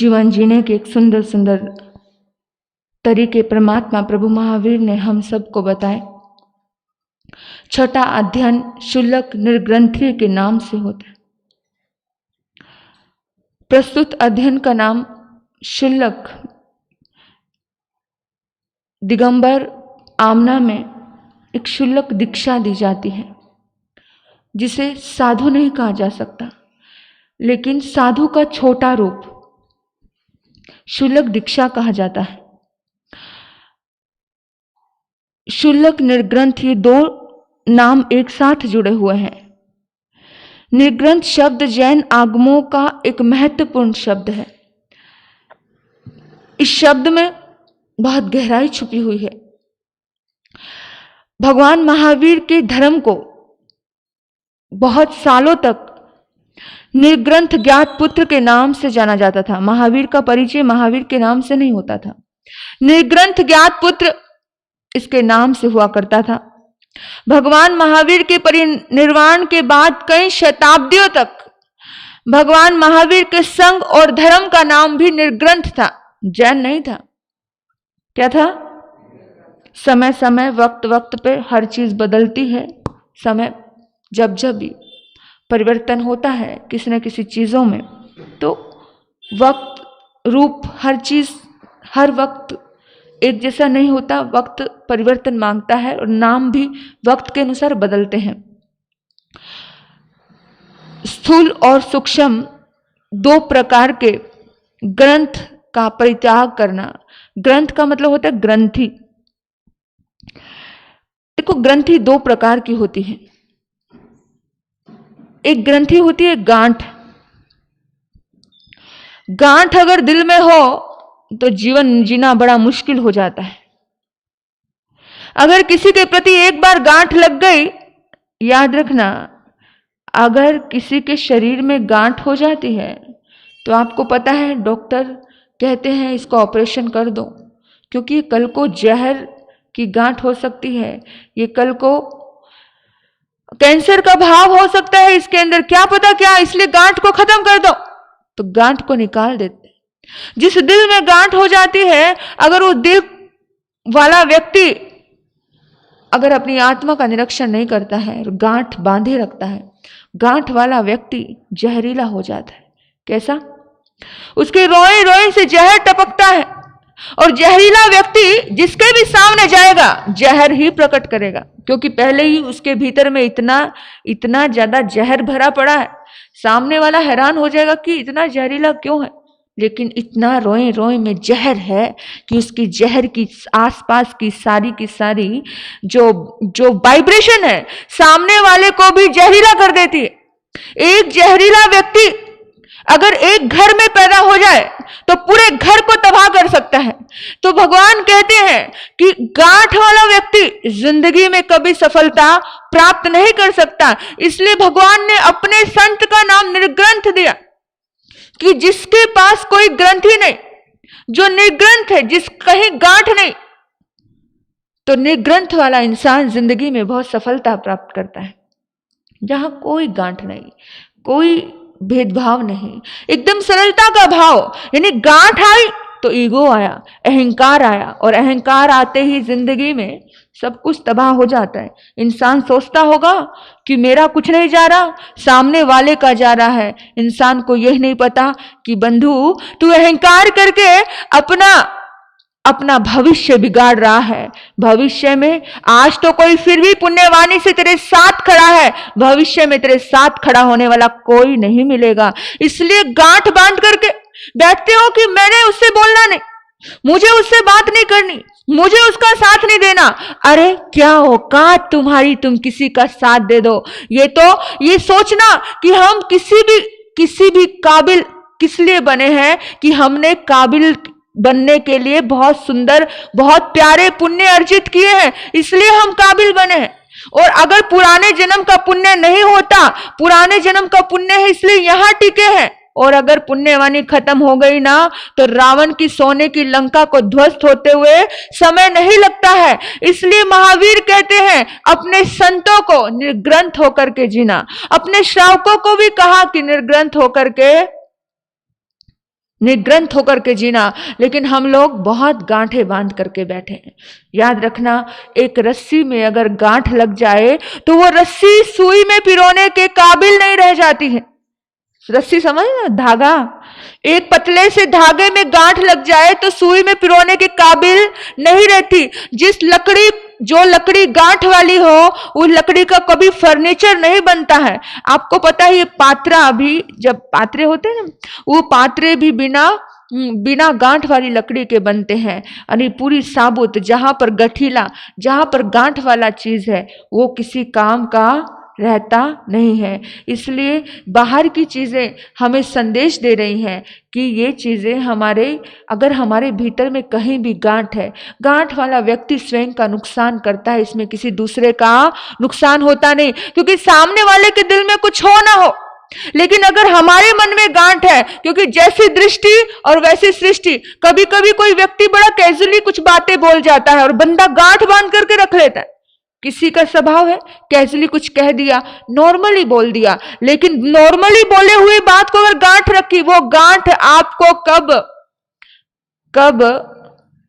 जीवन जीने के एक सुंदर सुंदर तरीके परमात्मा प्रभु महावीर ने हम सबको बताए। छठा अध्ययन शुल्लक निर्ग्रंथीय के नाम से होता है। प्रस्तुत अध्ययन का नाम शुल्लक दिगंबर आमना में एक शुल्लक दीक्षा दी जाती है, जिसे साधु नहीं कहा जा सकता, लेकिन साधु का छोटा रूप शुल्लक दीक्षा कहा जाता है। शुल्लक निर्ग्रंथ ये दो नाम एक साथ जुड़े हुए हैं। निर्ग्रंथ शब्द जैन आगमों का एक महत्वपूर्ण शब्द है। इस शब्द में बहुत गहराई छुपी हुई है। भगवान महावीर के धर्म को बहुत सालों तक निर्ग्रंथ ज्ञात पुत्र के नाम से जाना जाता था। महावीर का परिचय महावीर के नाम से नहीं होता था, निर्ग्रंथ ज्ञात पुत्र इसके नाम से हुआ करता था। भगवान महावीर के परिनिर्वाण के बाद कई शताब्दियों तक भगवान महावीर के संघ और धर्म का नाम भी निर्ग्रंथ था, जैन नहीं था। क्या था? समय समय वक्त वक्त पे हर चीज बदलती है। समय जब जब भी परिवर्तन होता है किसी न किसी चीजों में, तो वक्त रूप हर चीज हर वक्त एक जैसा नहीं होता। वक्त परिवर्तन मांगता है और नाम भी वक्त के अनुसार बदलते हैं। स्थूल और सूक्ष्म दो प्रकार के ग्रंथ का परित्याग करना। ग्रंथ का मतलब होता है ग्रंथि। देखो, ग्रंथि दो प्रकार की होती है। एक ग्रंथि होती है गांठ। गांठ अगर दिल में हो तो जीवन जीना बड़ा मुश्किल हो जाता है। अगर किसी के प्रति एक बार गांठ लग गई, याद रखना, अगर किसी के शरीर में गांठ हो जाती है तो आपको पता है डॉक्टर कहते हैं इसको ऑपरेशन कर दो, क्योंकि कल को जहर की गांठ हो सकती है, ये कल को कैंसर का भाव हो सकता है इसके अंदर, क्या पता क्या, इसलिए गांठ को खत्म कर दो। तो गांठ को निकाल देते। जिस दिल में गांठ हो जाती है, अगर वो दिल वाला व्यक्ति अगर अपनी आत्मा का निरीक्षण नहीं करता है और गांठ बांधे रखता है, गांठ वाला व्यक्ति जहरीला हो जाता है। कैसा? उसके रोए रोए से जहर टपकता है, और जहरीला व्यक्ति जिसके भी सामने जाएगा जहर ही प्रकट करेगा, क्योंकि पहले ही उसके भीतर में इतना ज्यादा जहर भरा पड़ा है। सामने वाला हैरान हो जाएगा कि इतना जहरीला क्यों है, लेकिन इतना रोए रोए में जहर है कि उसकी जहर की आसपास की सारी जो वाइब्रेशन है सामने वाले को भी जहरीला कर देती है। एक जहरीला व्यक्ति अगर एक घर में पैदा हो जाए तो पूरे घर को तबाह कर सकता है। तो भगवान कहते हैं कि गांठ वाला व्यक्ति जिंदगी में कभी सफलता प्राप्त नहीं कर सकता। इसलिए भगवान ने अपने संत का नाम निर्ग्रंथ दिया, कि जिसके पास कोई ग्रंथि नहीं, जो निर्ग्रंथ है, जिस कहीं गांठ नहीं, तो निर्ग्रंथ वाला इंसान जिंदगी में बहुत सफलता प्राप्त करता है। जहां कोई गांठ नहीं, कोई भेदभाव नहीं, एकदम सरलता का भाव। यानी गांठ आई तो ईगो आया, अहंकार आया, और अहंकार आते ही जिंदगी में सब कुछ तबाह हो जाता है। इंसान सोचता होगा कि मेरा कुछ नहीं जा रहा, सामने वाले का जा रहा है। इंसान को यह नहीं पता कि बंधु तू अहंकार करके अपना भविष्य बिगाड़ रहा है। भविष्य में आज तो कोई फिर भी पुण्यवानी से तेरे साथ खड़ा है, भविष्य में तेरे साथ खड़ा होने वाला कोई नहीं मिलेगा। इसलिए गांठ बांध करके बैठते हो कि मैंने उससे बोलना नहीं, मुझे उससे बात नहीं करनी, मुझे उसका साथ नहीं देना। अरे क्या औकात तुम्हारी, तुम किसी का साथ दे दो। ये सोचना कि हम किसी भी काबिल किस लिए बने हैं, कि हमने काबिल बनने के लिए बहुत सुंदर बहुत प्यारे पुण्य अर्जित किए हैं, इसलिए हम काबिल बने हैं। और अगर पुराने जन्म का पुण्य नहीं होता, पुराने जन्म का पुण्य है इसलिए यहां टिके हैं, और अगर पुण्यवानी खत्म हो गई ना तो रावण की सोने की लंका को ध्वस्त होते हुए समय नहीं लगता है। इसलिए महावीर कहते हैं अपने संतों को निर्ग्रंथ होकर के जीना। अपने श्रावकों को भी कहा कि निर्ग्रंथ होकर के निग्रंथ होकर के जीना, लेकिन हम लोग बहुत गांठें बांध करके बैठे हैं। याद रखना, एक रस्सी में अगर गांठ लग जाए तो वो रस्सी सुई में पिरोने के काबिल नहीं रह जाती है। रस्सी समझ ना, धागा, एक पतले से धागे में गांठ लग जाए तो सुई में पिरोने के काबिल नहीं रहती। जो लकड़ी गांठ वाली हो, उस लकड़ी का कभी फर्नीचर नहीं बनता है। आपको पता है, ये पात्रा, अभी जब पात्रे होते हैं ना, वो पात्रे भी बिना गांठ वाली लकड़ी के बनते हैं। यानी पूरी साबुत, जहां पर गठीला, जहां पर गांठ वाला चीज है वो किसी काम का रहता नहीं है। इसलिए बाहर की चीजें हमें संदेश दे रही हैं कि ये चीजें अगर हमारे भीतर में कहीं भी गांठ है, गांठ वाला व्यक्ति स्वयं का नुकसान करता है, इसमें किसी दूसरे का नुकसान होता नहीं, क्योंकि सामने वाले के दिल में कुछ हो ना हो, लेकिन अगर हमारे मन में गांठ है, क्योंकि जैसी दृष्टि और वैसी सृष्टि, कभी कभी कोई व्यक्ति बड़ा कैजुअली कुछ बातें बोल जाता है और बंदा गांठ बांध करके रख लेता है। किसी का स्वभाव है कैजुअली कुछ कह दिया, नॉर्मली बोल दिया, लेकिन नॉर्मली बोले हुए बात को अगर गांठ रखी, वो गांठ आपको कब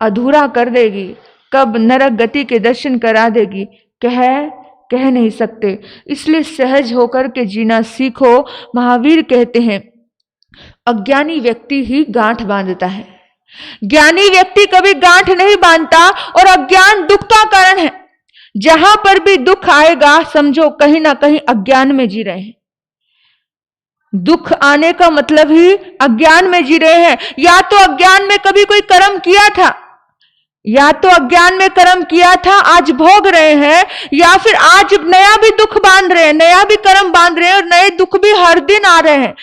अधूरा कर देगी, कब नरक गति के दर्शन करा देगी, कह नहीं सकते। इसलिए सहज होकर के जीना सीखो। महावीर कहते हैं, अज्ञानी व्यक्ति ही गांठ बांधता है, ज्ञानी व्यक्ति कभी गांठ नहीं बांधता। और अज्ञान दुख का कारण है। जहां पर भी दुख आएगा, समझो कहीं ना कहीं अज्ञान में जी रहे हैं। दुख आने का मतलब ही अज्ञान में जी रहे हैं। या तो अज्ञान में कभी कोई कर्म किया था, आज भोग रहे हैं, या फिर आज नया भी दुख बांध रहे हैं, नया भी कर्म बांध रहे हैं, और नए दुख भी हर दिन आ रहे हैं।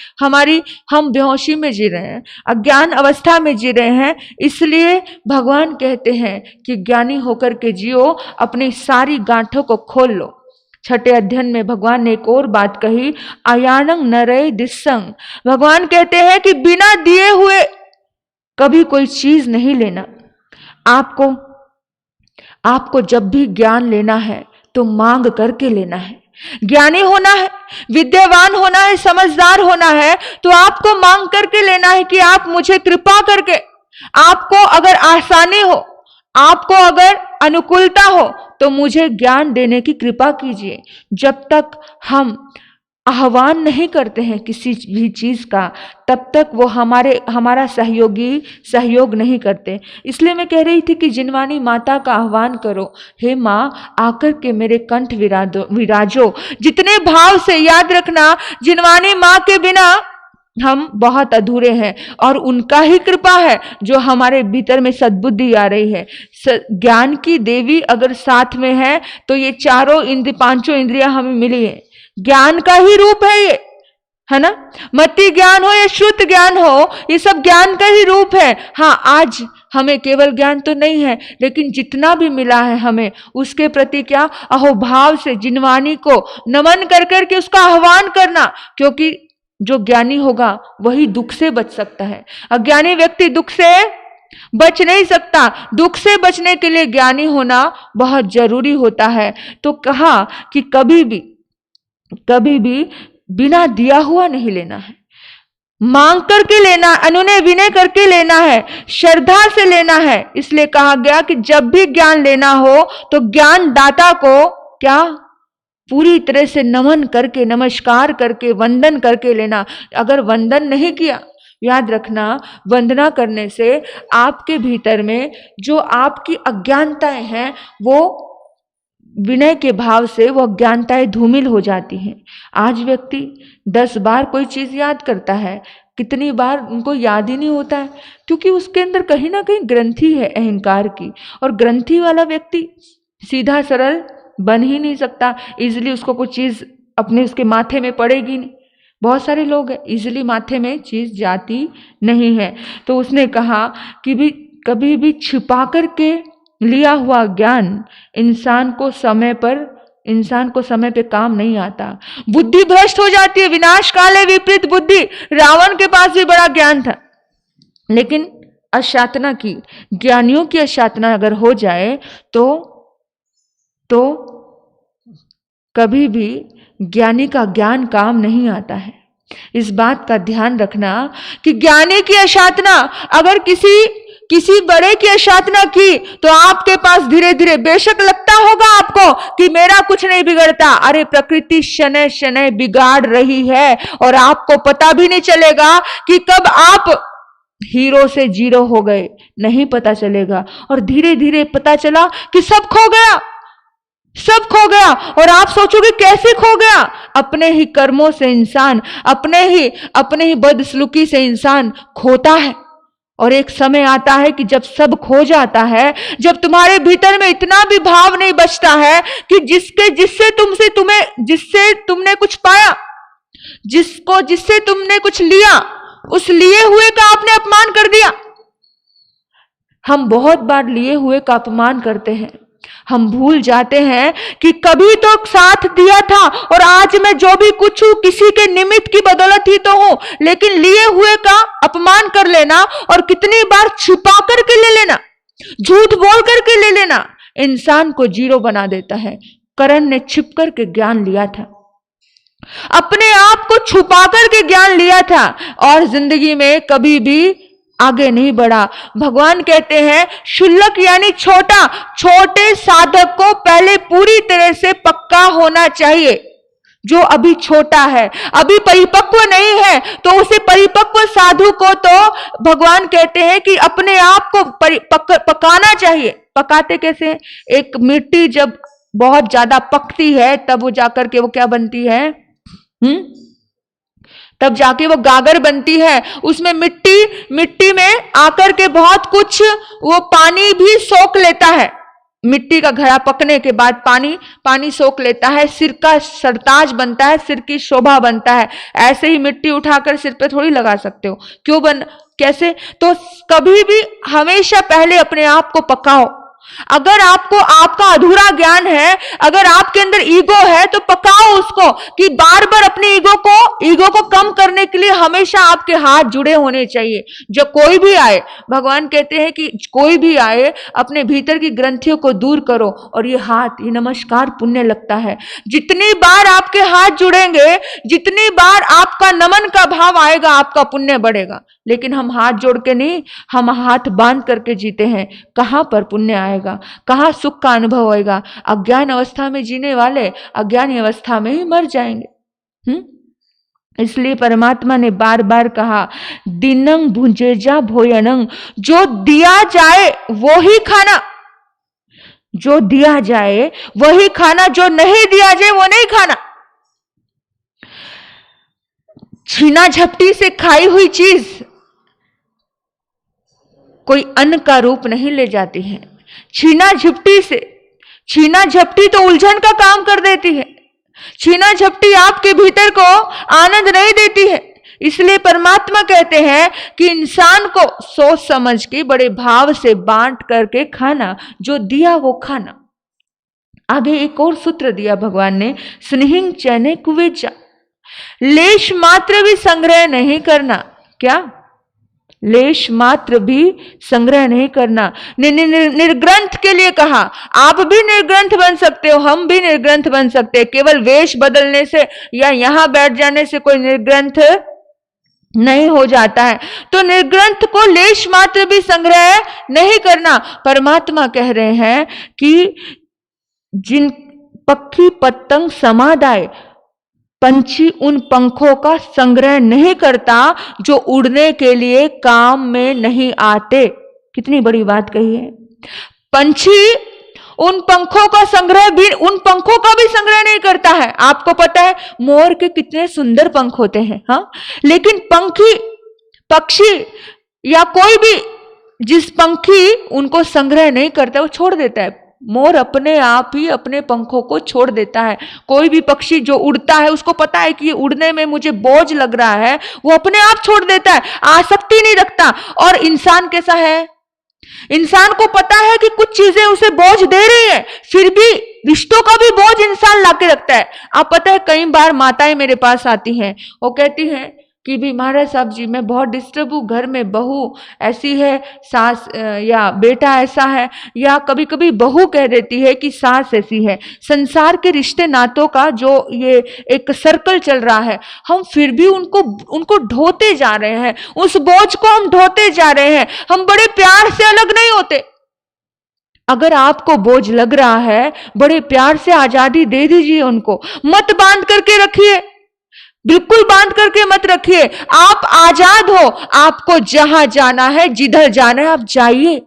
हम बेहोशी में जी रहे हैं, अज्ञान अवस्था में जी रहे हैं। इसलिए भगवान कहते हैं कि ज्ञानी होकर के जियो, अपनी सारी गांठों को खोल लो। छठे अध्ययन में भगवान ने एक और बात कही, आयानंग नरय दिस्संग। भगवान कहते हैं कि बिना दिए हुए कभी कोई चीज नहीं लेना। आपको जब भी ज्ञान लेना है तो मांग करके लेना है। ज्ञानी होना है, विद्यावान होना है, समझदार होना है, तो आपको मांग करके लेना है कि आप मुझे कृपा करके, आपको अगर आसानी हो, आपको अगर अनुकूलता हो, तो मुझे ज्ञान देने की कृपा कीजिए। जब तक हम आह्वान नहीं करते हैं किसी भी चीज का, तब तक वो हमारा सहयोग नहीं करते। इसलिए मैं कह रही थी कि जिनवानी माता का आह्वान करो, हे माँ आकर के मेरे कंठ विराजो। जितने भाव से, याद रखना, जिनवानी माँ के बिना हम बहुत अधूरे हैं, और उनका ही कृपा है जो हमारे भीतर में सद्बुद्धि आ रही है। ज्ञान की देवी अगर साथ में है तो ये पांचों इंद्रियां हमें मिली है। ज्ञान का ही रूप है ये, है ना। मति ज्ञान हो या शुद्ध ज्ञान हो, ये सब ज्ञान का ही रूप है। हाँ, आज हमें केवल ज्ञान तो नहीं है, लेकिन जितना भी मिला है हमें, उसके प्रति क्या अहोभाव से जिनवानी को नमन कर करके उसका आह्वान करना। क्योंकि जो ज्ञानी होगा वही दुख से बच सकता है। अज्ञानी व्यक्ति दुख से बच नहीं सकता। दुख से बचने के लिए ज्ञानी होना बहुत जरूरी होता है। तो कहा कि कभी भी बिना दिया हुआ नहीं लेना है, मांग करके लेना, अनुनय विनय करके लेना है, श्रद्धा से लेना है। इसलिए कहा गया कि जब भी ज्ञान लेना हो तो ज्ञान दाता को क्या पूरी तरह से नमन करके, नमस्कार करके, वंदन करके लेना। अगर वंदन नहीं किया, याद रखना, वंदना करने से आपके भीतर में जो आपकी अज्ञानताएं हैं, वो विनय के भाव से वो अज्ञानताएं धूमिल हो जाती हैं। आज व्यक्ति 10 बार कोई चीज याद करता है, कितनी बार उनको याद ही नहीं होता है, क्योंकि उसके अंदर कहीं ना कहीं ग्रंथि है अहंकार की। और ग्रंथि वाला व्यक्ति सीधा सरल बन ही नहीं सकता। इजिली उसको कोई चीज उसके माथे में पड़ेगी नहीं। बहुत सारे लोग हैं, इजिली माथे में चीज जाती नहीं है। तो उसने कहा कि कभी भी छिपा करके लिया हुआ ज्ञान इंसान को समय पे काम नहीं आता। बुद्धि भ्रष्ट हो जाती है। विनाश काले विपरीत बुद्धि। रावण के पास भी बड़ा ज्ञान था, लेकिन अशातना की, ज्ञानियों की अशातना अगर हो जाए तो कभी भी ज्ञानी का ज्ञान काम नहीं आता है। इस बात का ध्यान रखना कि ज्ञानी की अशातना अगर किसी बड़े की अशातना की तो आपके पास धीरे धीरे बेशक लगता होगा आपको कि मेरा कुछ नहीं बिगड़ता, अरे प्रकृति शनै शनै बिगाड़ रही है और आपको पता भी नहीं चलेगा कि कब आप हीरो से जीरो हो गए, नहीं पता चलेगा। और धीरे धीरे पता चला कि सब खो गया, सब खो गया। और आप सोचोगे कैसे खो गया? अपने ही कर्मों से इंसान, अपने ही बदसलूकी से इंसान खोता है। और एक समय आता है कि जब सब खो जाता है, जब तुम्हारे भीतर में इतना भी भाव नहीं बचता है कि जिससे तुमने कुछ पाया, जिससे तुमने कुछ लिया, उस लिए हुए का आपने अपमान कर दिया। हम बहुत बार लिए हुए का अपमान करते हैं। हम भूल जाते हैं कि कभी तो साथ दिया था और आज मैं जो भी कुछ हूं किसी के निमित्त की बदौलत ही तो हूं, लेकिन लिए हुए का अपमान कर लेना और कितनी बार छिपा करके ले लेना, झूठ बोल करके ले लेना, इंसान को जीरो बना देता है। करण ने छिप करके ज्ञान लिया था, अपने आप को छुपा करके ज्ञान लिया था और जिंदगी में कभी भी आगे नहीं बढ़ा। भगवान कहते हैं शुल्लक यानी छोटा, छोटे साधक को पहले पूरी तरह से पक्का होना चाहिए। जो अभी छोटा है, अभी परिपक्व नहीं है, तो उसे परिपक्व साधु को तो भगवान कहते हैं कि अपने आप को पकाना चाहिए। पकाते कैसे? एक मिट्टी जब बहुत ज्यादा पकती है तब वो जाकर के वो क्या बनती है? तब जाके वो गागर बनती है। उसमें मिट्टी में आकर के बहुत कुछ वो पानी भी सोख लेता है। मिट्टी का घड़ा पकने के बाद पानी सोख लेता है, सिर का सरताज बनता है, सिर की शोभा बनता है। ऐसे ही मिट्टी उठाकर सिर पे थोड़ी लगा सकते हो, कैसे? तो कभी भी हमेशा पहले अपने आप को पकाओ। अगर आपको आपका अधूरा ज्ञान है, अगर आपके अंदर ईगो है, तो पकाओ उसको कि बार बार अपने ईगो को कम करने के लिए हमेशा आपके हाथ जुड़े होने चाहिए। जो कोई भी आए, भगवान कहते हैं कि कोई भी आए अपने भीतर की ग्रंथियों को दूर करो और ये हाथ, ये नमस्कार पुण्य लगता है। जितनी बार आपके हाथ जुड़ेंगे, जितनी बार आपका नमन का भाव आएगा, आपका पुण्य बढ़ेगा। लेकिन हम हाथ जोड़ के नहीं, हम हाथ बांध करके जीते हैं। कहां पर पुण्य आएगा, कहां सुख का अनुभव होएगा? अज्ञान अवस्था में जीने वाले अज्ञानी अवस्था में ही मर जाएंगे। इसलिए परमात्मा ने बार बार कहा दिनंग भुंजेजा भोयनंग, जो दिया जाए वो ही खाना, जो दिया जाए वही खाना, जो नहीं दिया जाए वो नहीं खाना। छीना झपटी से खाई हुई चीज कोई अन्न का रूप नहीं ले जाती है। छीना झपटी तो उलझन का काम कर देती है। छीना झपटी आपके भीतर को आनंद नहीं देती है। इसलिए परमात्मा कहते हैं कि इंसान को सोच समझ के बड़े भाव से बांट करके खाना, जो दिया वो खाना। आगे एक और सूत्र दिया भगवान ने, स्नेहिंग चैने कुवेचा, लेश मात्र भी संग्रह नहीं करना। क्या? लेश मात्र भी संग्रह नहीं करना। निर्ग्रंथ के लिए कहा। आप भी निर्ग्रंथ बन सकते हो, हम भी निर्ग्रंथ बन सकते हैं। केवल वेश बदलने से या यहां बैठ जाने से कोई निर्ग्रंथ नहीं हो जाता है। तो निर्ग्रंथ को लेश मात्र भी संग्रह नहीं करना। परमात्मा कह रहे हैं कि जिन पक्षी पतंग समादाय, पंछी उन पंखों का संग्रह नहीं करता जो उड़ने के लिए काम में नहीं आते। कितनी बड़ी बात कही है। पंछी उन पंखों का भी संग्रह नहीं करता है। आपको पता है मोर के कितने सुंदर पंख होते हैं, हाँ, लेकिन पक्षी या कोई भी जिस पंखी उनको संग्रह नहीं करता वो छोड़ देता है। मोर अपने आप ही अपने पंखों को छोड़ देता है। कोई भी पक्षी जो उड़ता है उसको पता है कि ये उड़ने में मुझे बोझ लग रहा है, वो अपने आप छोड़ देता है, आसक्ति नहीं रखता। और इंसान कैसा है? इंसान को पता है कि कुछ चीजें उसे बोझ दे रही है, फिर भी रिश्तों का भी बोझ इंसान लाके रखता है। आप पता है कई बार माताएं मेरे पास आती हैं, वो कहती हैं कि भी महाराज साहब जी मैं बहुत डिस्टर्ब हूँ, घर में बहू ऐसी है, सास या बेटा ऐसा है, या कभी कभी बहू कह देती है कि सास ऐसी है। संसार के रिश्ते नातों का जो ये एक सर्कल चल रहा है, हम फिर भी उनको ढोते जा रहे हैं, उस बोझ को हम ढोते जा रहे हैं। हम बड़े प्यार से अलग नहीं होते। अगर आपको बोझ लग रहा है, बड़े प्यार से आजादी दे दीजिए उनको, मत बांध करके रखिए, बिल्कुल बांध करके मत रखिए। आप आजाद हो, आपको जहां जाना है, जिधर जाना है आप जाइए।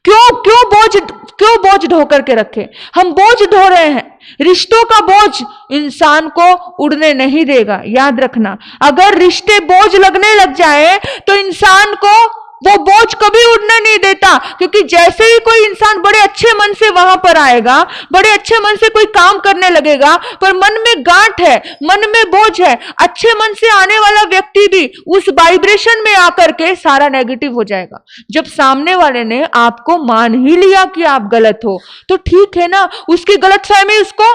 क्यों बोझ ढो करके रखे? हम बोझ ढो रहे हैं। रिश्तों का बोझ इंसान को उड़ने नहीं देगा, याद रखना। अगर रिश्ते बोझ लगने लग जाए तो इंसान को वो बोझ कभी उड़ने नहीं देता, क्योंकि जैसे ही कोई इंसान बड़े अच्छे मन से वहां पर आएगा, बड़े अच्छे मन से कोई काम करने लगेगा, पर मन में गांठ है, मन में बोझ है, अच्छे मन से आने वाला व्यक्ति भी उस वाइब्रेशन में आकर के सारा नेगेटिव हो जाएगा। जब सामने वाले ने आपको मान ही लिया कि आप गलत हो, तो ठीक है ना, उसकी गलतफहमी उसको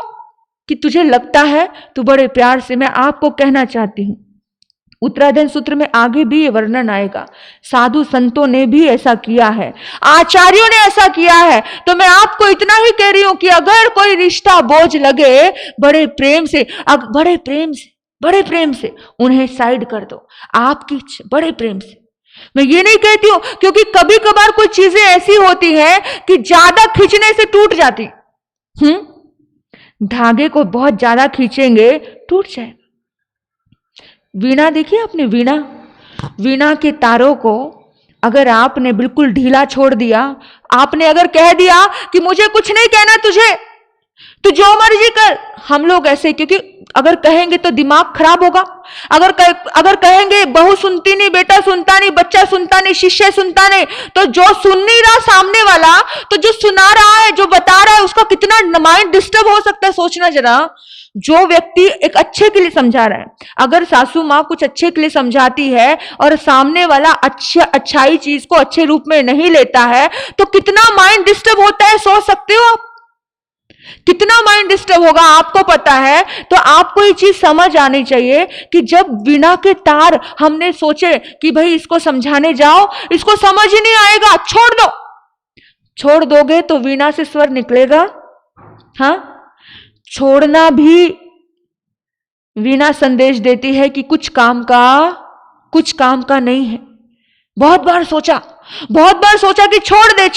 कि तुझे लगता है, तो बड़े प्यार से मैं आपको कहना चाहती हूं, उत्तराधन सूत्र में आगे भी ये वर्णन आएगा। साधु संतों ने भी ऐसा किया है, आचार्यों ने ऐसा किया है। तो मैं आपको इतना ही कह रही हूं कि अगर कोई रिश्ता बोझ लगे, बड़े प्रेम से उन्हें साइड कर दो, आपकी बड़े प्रेम से। मैं ये नहीं कहती हूं, क्योंकि कभी कभार कोई चीजें ऐसी होती हैं कि ज्यादा खींचने से टूट जाती। धागे को बहुत ज्यादा खींचेंगे टूट जाएगा। वीणा देखिए आपने, वीणा के तारों को अगर आपने बिल्कुल ढीला छोड़ दिया, आपने अगर कह दिया कि मुझे कुछ नहीं कहना तुझे, तू जो मर्जी कर, हम लोग ऐसे, क्योंकि अगर कहेंगे तो दिमाग खराब होगा। अगर कहेंगे बहू सुनती नहीं, बेटा सुनता नहीं, बच्चा सुनता नहीं, शिष्य सुनता नहीं, तो जो सुन नहीं रहा सामने वाला, तो जो सुना रहा है, जो बता रहा है, उसका कितना माइंड डिस्टर्ब हो सकता है। सोचना जरा, जो व्यक्ति एक अच्छे के लिए समझा रहा है, अगर सासू माँ कुछ अच्छे के लिए समझाती है और सामने वाला अच्छाई चीज को अच्छे रूप में नहीं लेता है, तो कितना माइंड डिस्टर्ब होता है, सोच सकते हो आप कितना माइंड डिस्टर्ब होगा, आपको पता है। तो आपको ये चीज समझ आनी चाहिए कि जब वीणा के तार हमने सोचे कि भाई इसको समझाने जाओ, इसको समझ ही नहीं आएगा, छोड़ दोगे तो वीणा से स्वर निकलेगा। हाँ, छोड़ना भी वीणा संदेश देती है कि कुछ काम का नहीं है। बहुत बार सोचा कि छोड़ दे,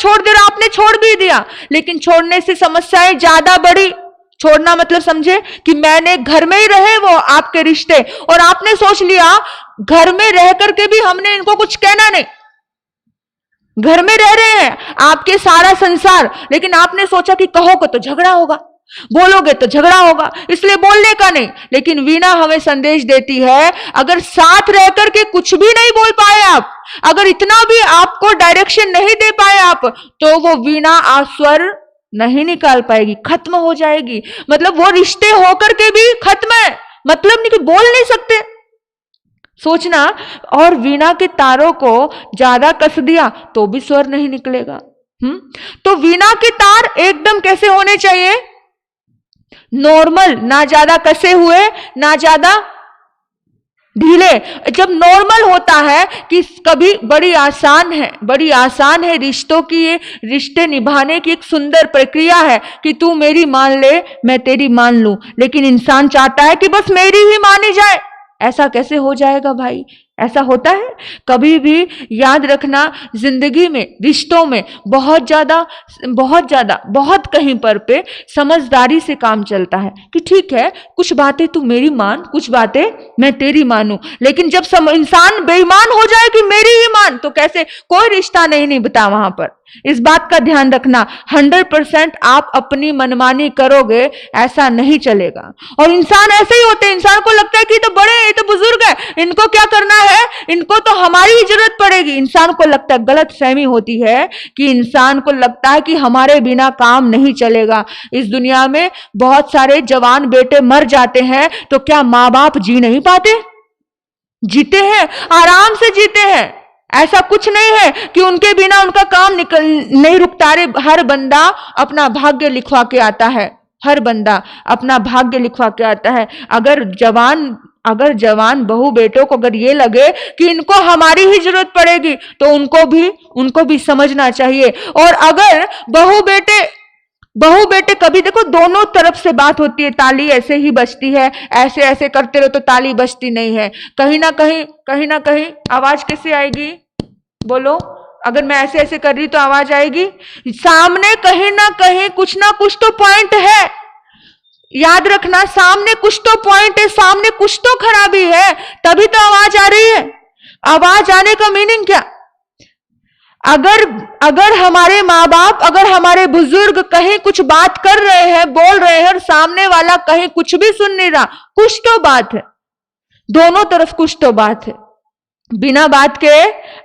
और आपने छोड़ भी दिया, लेकिन छोड़ने से समस्याएं ज्यादा बढ़ी। छोड़ना मतलब समझे कि मैंने घर में ही रहे वो आपके रिश्ते, और आपने सोच लिया घर में रह करके भी हमने इनको कुछ कहना नहीं। घर में रह रहे हैं आपके सारा संसार, लेकिन आपने सोचा कि कहोगे तो झगड़ा होगा, बोलोगे तो झगड़ा होगा, इसलिए बोलने का नहीं। लेकिन वीणा हमें संदेश देती है, अगर साथ रह करके कुछ भी नहीं बोल पाए आप, अगर इतना भी आपको डायरेक्शन नहीं दे पाए आप, तो वो वीणा स्वर नहीं निकाल पाएगी, खत्म हो जाएगी। मतलब वो रिश्ते होकर के भी खत्म है, मतलब नहीं कि बोल नहीं सकते। सोचना, और वीणा के तारों को ज्यादा कस दिया तो भी स्वर नहीं निकलेगा। तो वीणा के तार एकदम कैसे होने चाहिए? नॉर्मल, ना ज्यादा कसे हुए ना ज्यादा ढीले। जब नॉर्मल होता है कि कभी बड़ी आसान है रिश्तों की, ये रिश्ते निभाने की एक सुंदर प्रक्रिया है कि तू मेरी मान ले, मैं तेरी मान लूं। लेकिन इंसान चाहता है कि बस मेरी ही मानी जाए। ऐसा कैसे हो जाएगा भाई? ऐसा होता है? कभी भी याद रखना, जिंदगी में, रिश्तों में बहुत कहीं पर पे समझदारी से काम चलता है कि ठीक है, कुछ बातें तू मेरी मान, कुछ बातें मैं तेरी मानूं। लेकिन जब इंसान बेईमान हो जाए कि मेरी ही मान, तो कैसे? कोई रिश्ता नहीं निभता वहां पर। इस बात का ध्यान रखना, 100% आप अपनी मनमानी करोगे, ऐसा नहीं चलेगा। और इंसान ऐसे ही होते हैं, इंसान को लगता है कि तो बड़े, ये तो बुजुर्ग है, इनको क्या करना है, इनको तो हमारी ही जरूरत पड़ेगी। इंसान को लगता है, गलत फहमी होती है कि इंसान को लगता है कि हमारे बिना काम नहीं चलेगा। इस दुनिया में बहुत सारे जवान बेटे मर जाते हैं, तो क्या माँ बाप जी नहीं पाते? जीते हैं, आराम से जीते हैं। ऐसा कुछ नहीं है कि उनके बिना उनका काम नहीं रुकता। हर बंदा अपना भाग्य लिखवा के आता है, हर बंदा अपना भाग्य लिखवा के आता है। अगर जवान अगर जवान बहू बेटों को अगर ये लगे कि इनको हमारी ही जरूरत पड़ेगी तो उनको भी समझना चाहिए। और अगर बहू बेटे कभी देखो दोनों तरफ से बात होती है, ताली ऐसे ही बजती है, ऐसे ऐसे करते रहो तो ताली बजती नहीं है। कहीं ना कहीं आवाज कैसे आएगी, बोलो? अगर मैं ऐसे ऐसे कर रही तो आवाज आएगी। सामने कहीं ना कुछ तो पॉइंट है, याद रखना, सामने कुछ तो पॉइंट है, सामने कुछ तो खराबी है, तभी तो आवाज आ रही है। आवाज आने का मीनिंग क्या? अगर हमारे माँ बाप, अगर हमारे बुजुर्ग कहीं कुछ बात कर रहे हैं, बोल रहे हैं, और सामने वाला कहीं कुछ भी सुन नहीं रहा, कुछ तो बात है, दोनों तरफ कुछ तो बात है। बिना बात के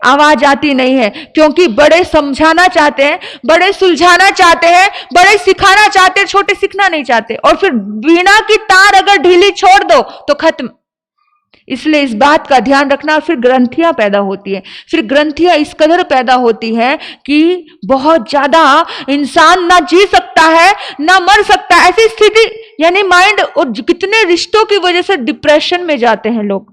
आवाज आती नहीं है, क्योंकि बड़े समझाना चाहते हैं, बड़े सुलझाना चाहते हैं, बड़े सिखाना चाहते हैं, छोटे सीखना नहीं चाहते। और फिर बिना की तार अगर ढीली छोड़ दो तो खत्म। इसलिए इस बात का ध्यान रखना। और फिर ग्रंथियां पैदा होती है, फिर ग्रंथियां इस कदर पैदा होती है कि बहुत ज्यादा इंसान ना जी सकता है ना मर सकता है, ऐसी स्थिति, यानी माइंड। और कितने रिश्तों की वजह से डिप्रेशन में जाते हैं लोग।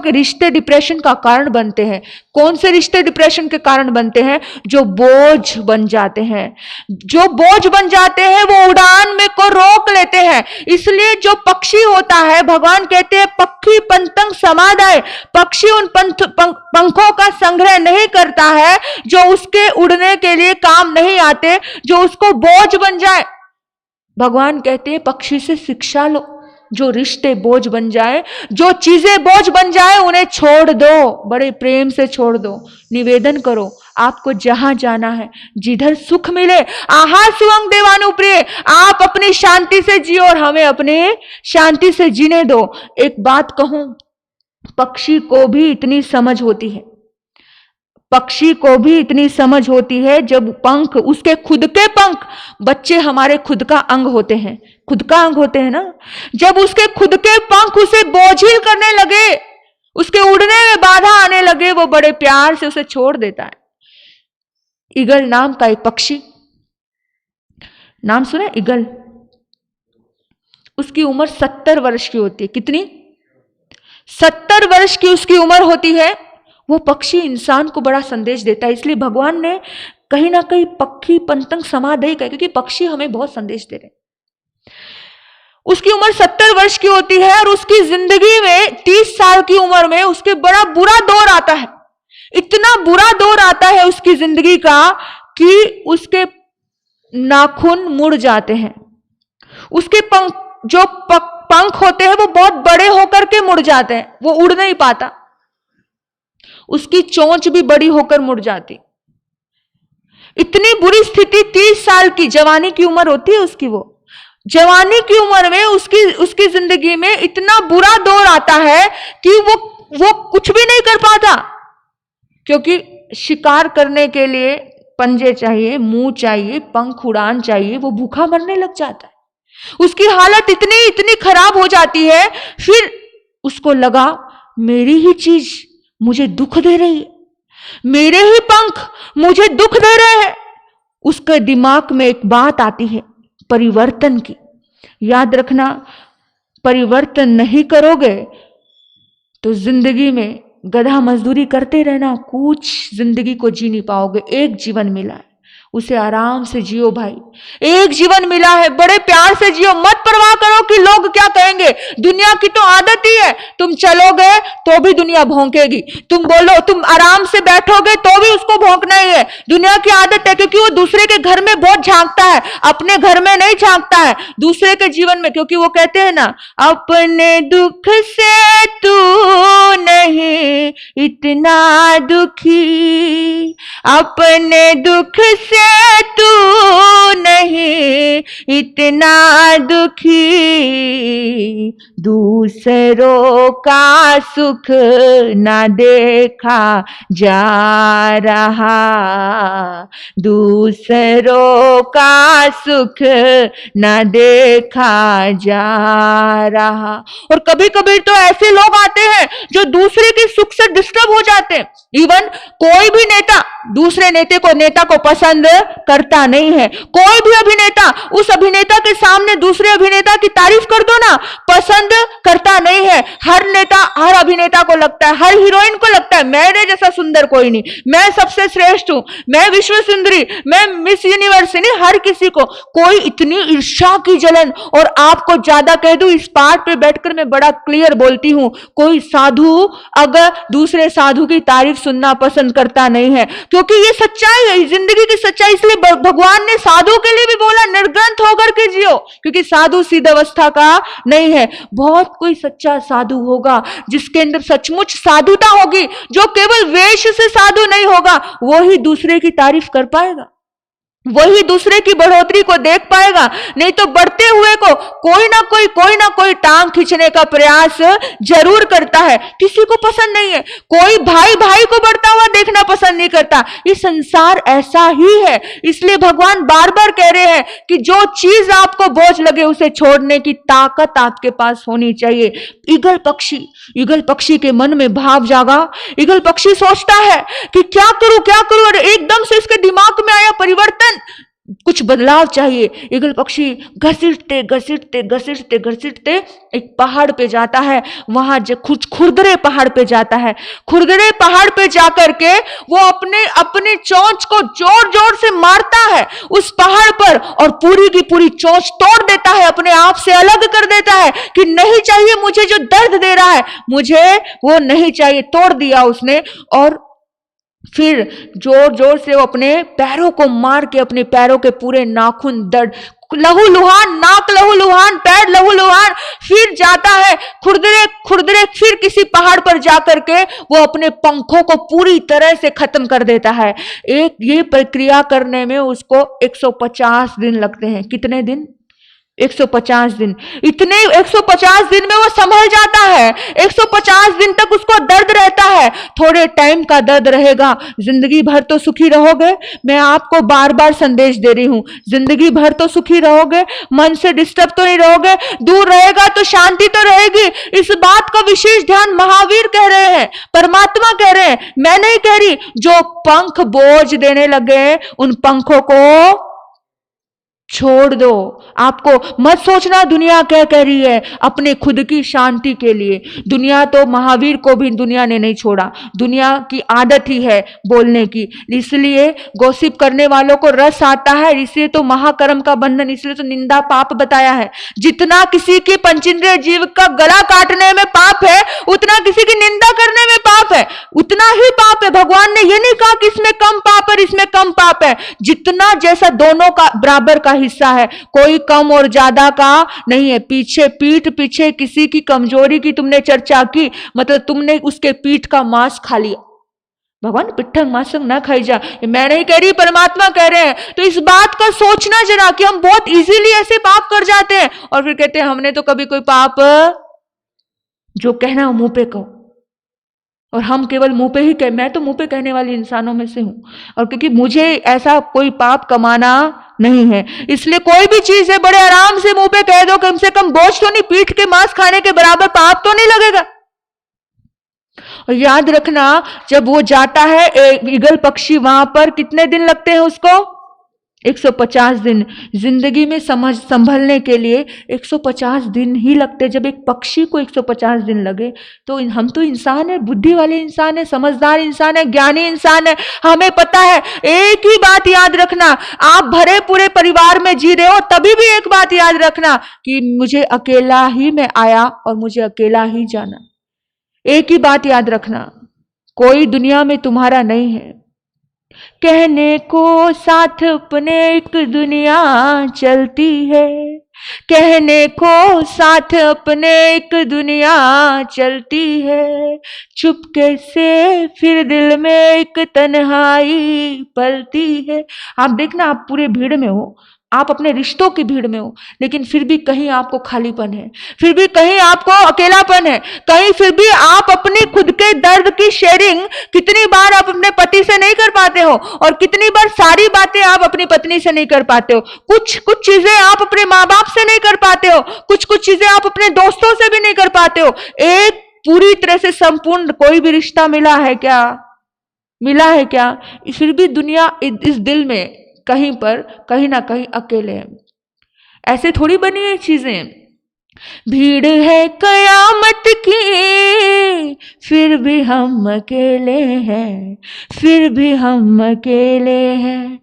रिश्ते डिप्रेशन का कारण बनते हैं। कौन से रिश्ते डिप्रेशन के कारण बनते हैं? जो बोझ बन जाते हैं, जो बोझ बन जाते हैं वो उड़ान में को रोक लेते हैं। इसलिए जो पक्षी होता है, भगवान कहते हैं पक्षी पंतंग समादाय, पक्षी उन पंखों का संग्रह नहीं करता है जो उसके उड़ने के लिए काम नहीं आते, जो उसको बोझ बन जाए। भगवान कहते हैं पक्षी से शिक्षा लो। जो रिश्ते बोझ बन जाए, जो चीजें बोझ बन जाए, उन्हें छोड़ दो, बड़े प्रेम से छोड़ दो। निवेदन करो, आपको जहां जाना है, जिधर सुख मिले, आहा सुवंग देवानुप्रिय, आप अपनी शांति से जियो और हमें अपने शांति से जीने दो। एक बात कहूं, पक्षी को भी इतनी समझ होती है, पक्षी को भी इतनी समझ होती है, जब पंख, उसके खुद के पंख, बच्चे हमारे खुद का अंग होते हैं, खुद का अंग होते हैं ना, जब उसके खुद के पंख उसे बोझिल करने लगे, उसके उड़ने में बाधा आने लगे, वो बड़े प्यार से उसे छोड़ देता है। ईगल नाम का एक पक्षी, नाम सुना ईगल? उसकी उम्र 70 वर्ष की होती है। कितनी? 70 वर्ष की उसकी उम्र होती है। वो पक्षी इंसान को बड़ा संदेश देता है। इसलिए भगवान ने कहीं ना कहीं पक्षी पंतंग समादय कहा, क्योंकि पक्षी हमें बहुत संदेश दे रहे हैं। उसकी उम्र 70 वर्ष की होती है और उसकी जिंदगी में 30 साल की उम्र में उसके बड़ा बुरा दौर आता है। इतना बुरा दौर आता है उसकी जिंदगी का कि उसके नाखून मुड़ जाते हैं, उसके पंख होते हैं वो बहुत बड़े होकर के मुड़ जाते हैं, वो उड़ नहीं पाता। उसकी चोंच भी बड़ी होकर मुड़ जाती। इतनी बुरी स्थिति, 30 साल की जवानी की उम्र होती है उसकी, वो जवानी की उम्र में उसकी जिंदगी में इतना बुरा दौर आता है कि वो कुछ भी नहीं कर पाता, क्योंकि शिकार करने के लिए पंजे चाहिए, मुंह चाहिए, पंख, उड़ान चाहिए, वो भूखा मरने लग जाता है। उसकी हालत इतनी खराब हो जाती है। फिर उसको लगा मेरी ही चीज मुझे दुख दे रही है, मेरे ही पंख मुझे दुख दे रहे हैं। उसके दिमाग में एक बात आती है परिवर्तन की। याद रखना, परिवर्तन नहीं करोगे तो जिंदगी में गधा मजदूरी करते रहना, कुछ जिंदगी को जी नहीं पाओगे। एक जीवन मिला है, उसे आराम से जियो भाई, एक जीवन मिला है, बड़े प्यार से जियो। मत परवाह करो कि लोग क्या कहेंगे। दुनिया की तो आदत ही है, तुम चलोगे तो भी दुनिया भौंकेगी, तुम आराम से बैठोगे तो भी उसको भौंकना ही है। दुनिया की आदत है, क्योंकि वो दूसरे के घर में बहुत झांकता है, अपने घर में नहीं झांकता है, दूसरे के जीवन में। क्योंकि वो कहते हैं ना, अपने दुख से तू नहीं इतना दुखी, अपने दुख से तू नहीं इतना दुखी, दूसरों का सुख ना देखा जा रहा, दूसरों का सुख ना देखा जा रहा। और कभी कभी तो ऐसे लोग आते हैं जो दूसरे के सुख से डिस्टर्ब हो जाते हैं। इवन कोई भी नेता, दूसरे नेता को पसंद करता नहीं है। कोई भी अभिनेता उस अभिनेता के सामने दूसरे अभिनेता की तारीफ कर दो ना, पसंद करता नहीं है। हर नेता, हर अभिनेता को लगता है, हर हीरोइन को लगता है मेरे जैसा सुंदर कोई नहीं, मैं सबसे श्रेष्ठ हूं, मैं विश्व सुंदरी, मैं मिस यूनिवर्स। नहीं, हर किसी को कोई इतनी ईर्ष्या की जलन। और आपको ज्यादा कह दूं, इस पाठ पे बैठकर मैं बड़ा क्लियर बोलती हूं, कोई साधु अगर दूसरे साधु की तारीफ सुनना पसंद करता नहीं है, क्योंकि ये सच्चाई है, जिंदगी की सच्चाई। इसलिए भगवान ने साधु के लिए भी बोला निर्ग्रंथ होकर के जियो, क्योंकि साधु सीध अवस्था का नहीं है। बहुत कोई सच्चा साधु होगा जिसके अंदर सचमुच साधुता होगी, जो केवल वेश से साधु नहीं होगा, वो ही दूसरे की तारीफ कर पाएगा, वही दूसरे की बढ़ोतरी को देख पाएगा। नहीं तो बढ़ते हुए को कोई ना कोई टांग खींचने का प्रयास जरूर करता है। किसी को पसंद नहीं है, कोई भाई भाई को बढ़ता हुआ देखना पसंद नहीं करता। ये संसार ऐसा ही है। इसलिए भगवान बार बार कह रहे हैं कि जो चीज आपको बोझ लगे उसे छोड़ने की ताकत आपके पास होनी चाहिए। ईगल पक्षी के मन में भाव जागा। ईगल पक्षी सोचता है कि क्या करूं, और एकदम से इसके दिमाग में आया परिवर्तन, कुछ बदलाव चाहिए। ईगल पक्षी घसीटते एक पहाड़ पे जाता है। वहां खुरदरे पहाड़ पे जाता है। खुरदरे पहाड़ पे जाकर के वो अपने चोंच को जोर जोर से मारता है उस पहाड़ पर, और पूरी की पूरी चोंच तोड़ देता है, अपने आप से अलग कर देता है कि नहीं चाहिए मुझे, जो दर्द दे रहा है मुझे वो नहीं चाहिए। तोड़ दिया उसने, और फिर जोर जोर से वो अपने पैरों को मार के अपने पैरों के पूरे नाखून दर्द, लहूलुहान, नाक लहूलुहान, पैर लहूलुहान, फिर जाता है खुरदरे फिर किसी पहाड़ पर जाकर के वो अपने पंखों को पूरी तरह से खत्म कर देता है। ये प्रक्रिया करने में उसको 150 दिन लगते हैं। कितने दिन? 150 दिन। इतने 150 दिन में वो संभल जाता है। 150 दिन तक उसको दर्द रहता है। थोड़े टाइम का दर्द रहेगा, जिंदगी भर तो सुखी रहोगे। मैं आपको बार बार संदेश दे रही हूं, जिंदगी भर तो सुखी रहोगे, मन से डिस्टर्ब तो नहीं रहोगे, दूर रहेगा तो शांति तो रहेगी। इस बात का विशेष ध्यान महावीर कह रहे हैं, परमात्मा कह रहे हैं, मैं नहीं कह रही। जो पंख बोझ देने लगे उन पंखों को छोड़ दो। आपको मत सोचना दुनिया क्या कह रही है, अपने खुद की शांति के लिए। दुनिया तो, महावीर को भी दुनिया ने नहीं छोड़ा, दुनिया की आदत ही है बोलने की। इसलिए गॉसिप करने वालों को रस आता है, इसलिए तो महाकर्म का बंधन, इसलिए तो निंदा पाप बताया है। जितना किसी के पंचेंद्रिय जीव का गला काटने में पाप है, उतना किसी की निंदा करने में पाप है, उतना ही पाप है। भगवान ने ये नहीं कहा कि इसमें कम पाप है, इसमें कम पाप है। जितना जैसा दोनों का बराबर का हिस्सा है, कोई कम और ज्यादा का नहीं है। पीठ पीछे किसी की कमजोरी की तुमने चर्चा की, मतलब तुमने उसके पीठ का मांस खा लिया। भगवान पिट्ठंग मांसंग ना खाई जा, मैं नहीं कह रही, परमात्मा कह रहे हैं। तो इस बात का सोचना जरा कि हम बहुत इजीली ऐसे पाप कर जाते हैं और फिर कहते हैं हमने तो कभी कोई पाप, जो कहना मुंह पे कहो, और हम केवल मुंह पे ही कह, मैं तो मुंह पे कहने वाली इंसानों में से हूं, और क्योंकि मुझे ऐसा कोई पाप कमाना नहीं है, इसलिए कोई भी चीज है बड़े आराम से मुंह पे कह दो, कम से कम बोझ तो नहीं, पीठ के मांस खाने के बराबर पाप तो नहीं लगेगा। और याद रखना, जब वो जाता है ईगल पक्षी, वहां पर कितने दिन लगते हैं उसको? 150 दिन। जिंदगी में संभलने के लिए 150 दिन ही लगते। जब एक पक्षी को 150 दिन लगे, तो हम तो इंसान है, बुद्धि वाले इंसान है, समझदार इंसान है, ज्ञानी इंसान है, हमें पता है। एक ही बात याद रखना, आप भरे पूरे परिवार में जी रहे हो, तभी भी एक बात याद रखना कि मुझे अकेला ही मैं आया और मुझे अकेला ही जाना। एक ही बात याद रखना, कोई दुनिया में तुम्हारा नहीं है। कहने को साथ अपने एक दुनिया चलती है, कहने को साथ अपने एक दुनिया चलती है, चुपके से फिर दिल में एक तन्हाई पलती है। आप देखना, आप पूरे भीड़ में हो, आप अपने रिश्तों की भीड़ में हो, लेकिन फिर भी कहीं आपको खालीपन है, फिर भी कहीं आपको अकेलापन है, कहीं फिर भी आप अपनी खुद के दर्द की शेयरिंग कितनी बार आप अपने पति से नहीं कर पाते हो, और कितनी बार सारी बातें आप अपनी पत्नी से नहीं कर पाते हो। कुछ चीजें आप अपने माँ बाप से नहीं कर पाते हो, कुछ चीजें आप अपने दोस्तों से भी नहीं कर पाते हो। एक पूरी तरह से संपूर्ण कोई भी रिश्ता मिला है क्या? मिला है क्या? फिर भी दुनिया इस दिल में कहीं पर कहीं ना कहीं अकेले है। ऐसे थोड़ी बनी है चीजें। भीड़ है कयामत की, फिर भी हम अकेले हैं, फिर भी हम अकेले हैं।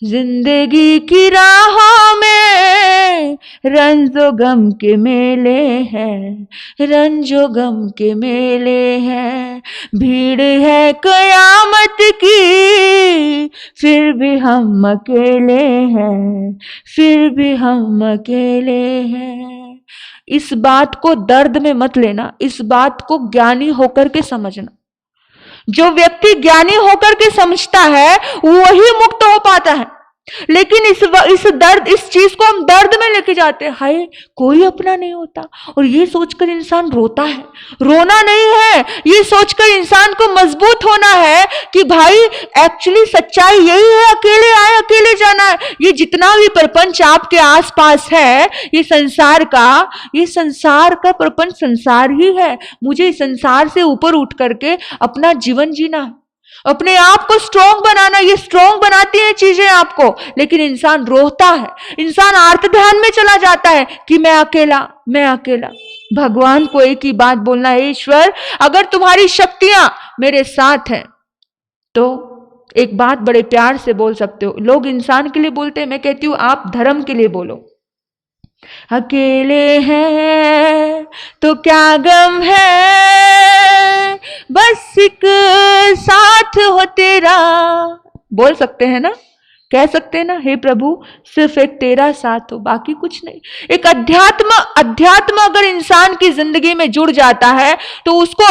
जिंदगी की राहों में रंजो गम के मेले हैं, रंजो गम के मेले हैं। भीड़ है कयामत की, फिर भी हम अकेले हैं, फिर भी हम अकेले हैं। इस बात को दर्द में मत लेना, इस बात को ज्ञानी होकर के समझना। जो व्यक्ति ज्ञानी होकर के समझता है वही मुक्त हो पाता है। लेकिन इस दर्द, इस चीज को हम दर्द में लेके जाते हैं, हाय कोई अपना नहीं होता, और ये सोचकर इंसान रोता है। रोना नहीं है, ये सोचकर इंसान को मजबूत होना है कि भाई एक्चुअली सच्चाई यही है, अकेले आए अकेले जाना है। ये जितना भी प्रपंच आपके आसपास है, ये संसार का प्रपंच संसार ही है। मुझे इस संसार से ऊपर उठ करके अपना जीवन जीना है, अपने आप को स्ट्रॉन्ग बनाना। ये स्ट्रॉन्ग बनाती हैं चीजें आपको, लेकिन इंसान रोता है, इंसान आर्त ध्यान में चला जाता है कि मैं अकेला, मैं अकेला। भगवान को एक ही बात बोलना है, ईश्वर अगर तुम्हारी शक्तियां मेरे साथ हैं तो एक बात बड़े प्यार से बोल सकते हो। लोग इंसान के लिए बोलते हैं, मैं कहती हूं आप धर्म के लिए बोलो। अकेले हैं तो क्या गम है, बस एक साथ हो तेरा। बोल सकते हैं ना, कह सकते हैं ना, हे प्रभु सिर्फ एक तेरा साथ हो, बाकी कुछ नहीं। एक अध्यात्म अगर इंसान की जिंदगी में जुड़ जाता है तो उसको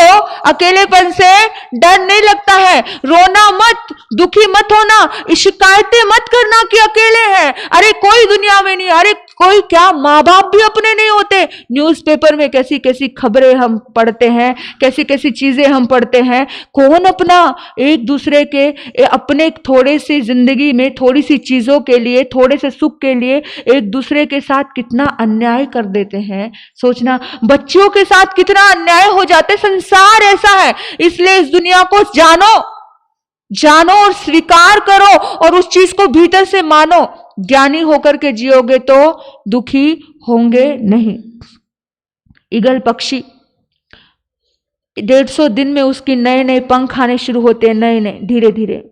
अकेलेपन से डर नहीं लगता है। रोना मत, दुखी मत होना, शिकायतें मत करना कि अकेले हैं। अरे कोई दुनिया में नहीं, अरे कोई क्या, माँ बाप भी अपने नहीं होते। न्यूज़पेपर में कैसी कैसी खबरें हम पढ़ते हैं, कैसी कैसी चीजें हम पढ़ते हैं। कौन अपना, एक दूसरे के अपने थोड़े सी जिंदगी में थोड़ी सी चीजों के लिए, थोड़े से सुख के लिए एक दूसरे के साथ कितना अन्याय कर देते हैं। सोचना, बच्चियों के साथ कितना अन्याय हो जाते। संसार ऐसा है, इसलिए इस दुनिया को जानो और स्वीकार करो और उस चीज को भीतर से मानो। ज्ञानी होकर के जियोगे तो दुखी होंगे नहीं। ईगल पक्षी 150 दिन में उसके नए नए पंख आने शुरू होते हैं, नए नए, धीरे धीरे।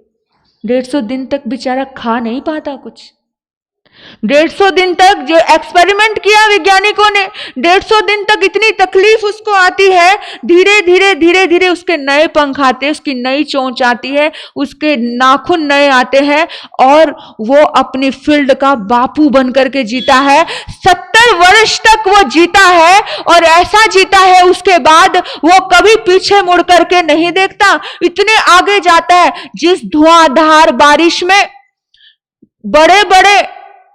150 दिन तक बेचारा खा नहीं पाता कुछ। 150 दिन तक जो एक्सपेरिमेंट किया वैज्ञानिकों ने, 150 दिन तक इतनी तकलीफ उसको आती है। धीरे धीरे धीरे धीरे उसके नए पंख आते हैं, उसकी नई चोंच आती है, उसके नाखून नए आते हैं और वो अपनी फील्ड का बापू बनकर के जीता है। 70 वर्ष तक वो जीता है और ऐसा जीता है, उसके बाद वो कभी पीछे मुड़ करके नहीं देखता, इतने आगे जाता है। जिस धुआंधार बारिश में बड़े बड़े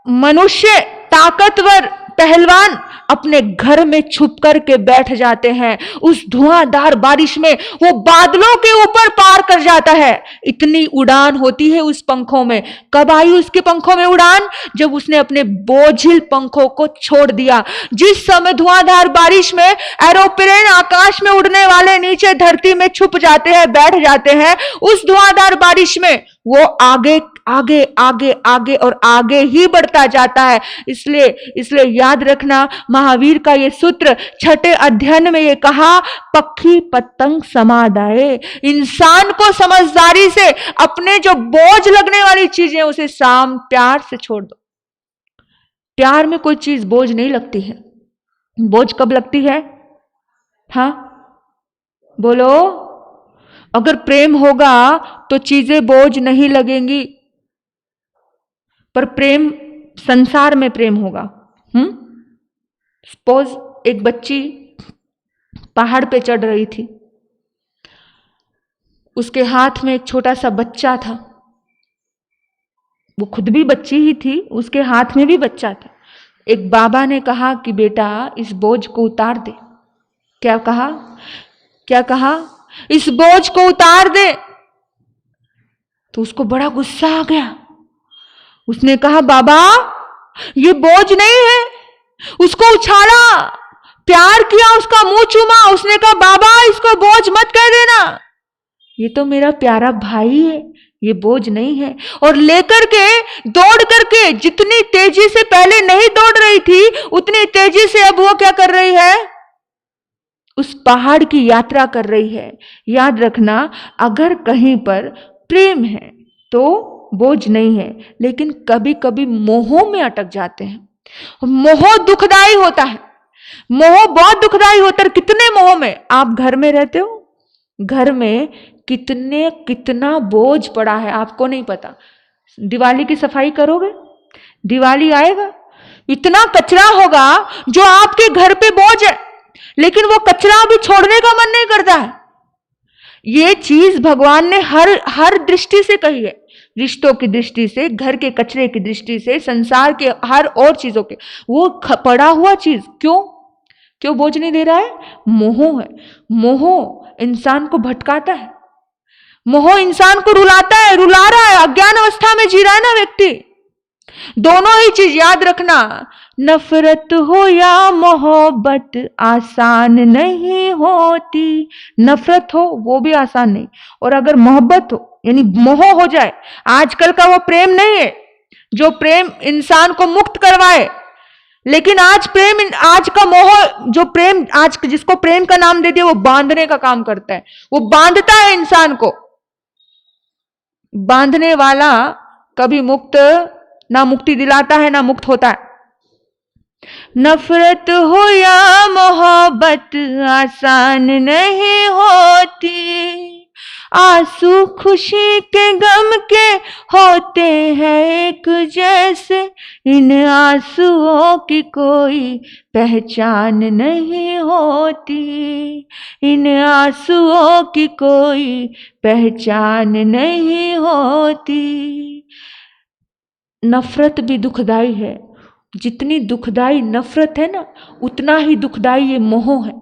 मनुष्य, ताकतवर पहलवान अपने घर में छुप करके बैठ जाते हैं, उस धुआंधार बारिश में वो बादलों के ऊपर पार कर जाता है। इतनी उड़ान होती है उस पंखों में। कब आई उसके पंखों में उड़ान? जब उसने अपने बोझिल पंखों को छोड़ दिया। जिस समय धुआंधार बारिश में एरोप्लेन आकाश में उड़ने वाले नीचे धरती में छुप जाते हैं, बैठ जाते हैं, उस धुआंधार बारिश में वो आगे आगे आगे आगे और आगे ही बढ़ता जाता है। इसलिए याद रखना, महावीर का ये सूत्र 6ठे अध्ययन में ये कहा, पक्षी पतंग समादाय। इंसान को समझदारी से अपने जो बोझ लगने वाली चीजें उसे साम प्यार से छोड़ दो। प्यार में कोई चीज बोझ नहीं लगती है। बोझ कब लगती है? हाँ बोलो। अगर प्रेम होगा तो चीजें बोझ नहीं लगेंगी, पर प्रेम, संसार में प्रेम होगा। सपोज एक बच्ची पहाड़ पे चढ़ रही थी, उसके हाथ में एक छोटा सा बच्चा था। वो खुद भी बच्ची ही थी, उसके हाथ में भी बच्चा था। एक बाबा ने कहा कि बेटा इस बोझ को उतार दे। क्या कहा? क्या कहा? इस बोझ को उतार दे। तो उसको बड़ा गुस्सा आ गया। उसने कहा बाबा ये बोझ नहीं है। उसको उछाला, प्यार किया, उसका मुंह चूमा। उसने कहा बाबा इसको बोझ मत कर देना। ये तो मेरा प्यारा भाई है, ये बोझ नहीं है। और लेकर के दौड़ करके, जितनी तेजी से पहले नहीं दौड़ रही थी उतनी तेजी से अब वो क्या कर रही है, उस पहाड़ की यात्रा कर रही है। याद रखना, अगर कहीं पर प्रेम है तो बोझ नहीं है, लेकिन कभी कभी मोह में अटक जाते हैं। मोह दुखदाई होता है, मोह बहुत दुखदाई होता है। कितने मोह में आप घर में रहते हो, घर में कितना बोझ पड़ा है आपको नहीं पता। दिवाली की सफाई करोगे, दिवाली आएगा, इतना कचरा होगा जो आपके घर पे बोझ है, लेकिन वो कचरा भी छोड़ने का मन नहीं करता है। ये चीज भगवान ने हर दृष्टि से कही है, रिश्तों की दृष्टि से, घर के कचरे की दृष्टि से, संसार के हर और चीजों के। वो पड़ा हुआ चीज क्यों बोझ नहीं दे रहा है? मोह है। मोह इंसान को भटकाता है, मोह इंसान को रुला रहा है, अज्ञान अवस्था में जी रहा है ना व्यक्ति। दोनों ही चीज याद रखना, नफरत हो या मोहब्बत आसान नहीं होती। नफरत हो वो भी आसान नहीं, और अगर मोहब्बत हो यानी मोह हो जाए, आजकल का वो प्रेम नहीं है जो प्रेम इंसान को मुक्त करवाए, लेकिन आज का मोह, जो प्रेम आज जिसको प्रेम का नाम दे दिया, वो बांधने का काम करता है। वो बांधता है इंसान को। बांधने वाला कभी ना मुक्ति दिलाता है ना मुक्त होता है। नफरत हो या मोहब्बत आसान नहीं होती, आंसू खुशी के गम के होते हैं एक जैसे, इन आंसुओं की कोई पहचान नहीं होती, इन आंसुओं की कोई पहचान नहीं होती। नफरत भी दुखदाई है, जितनी दुखदाई नफरत है ना, उतना ही दुखदाई ये मोह है।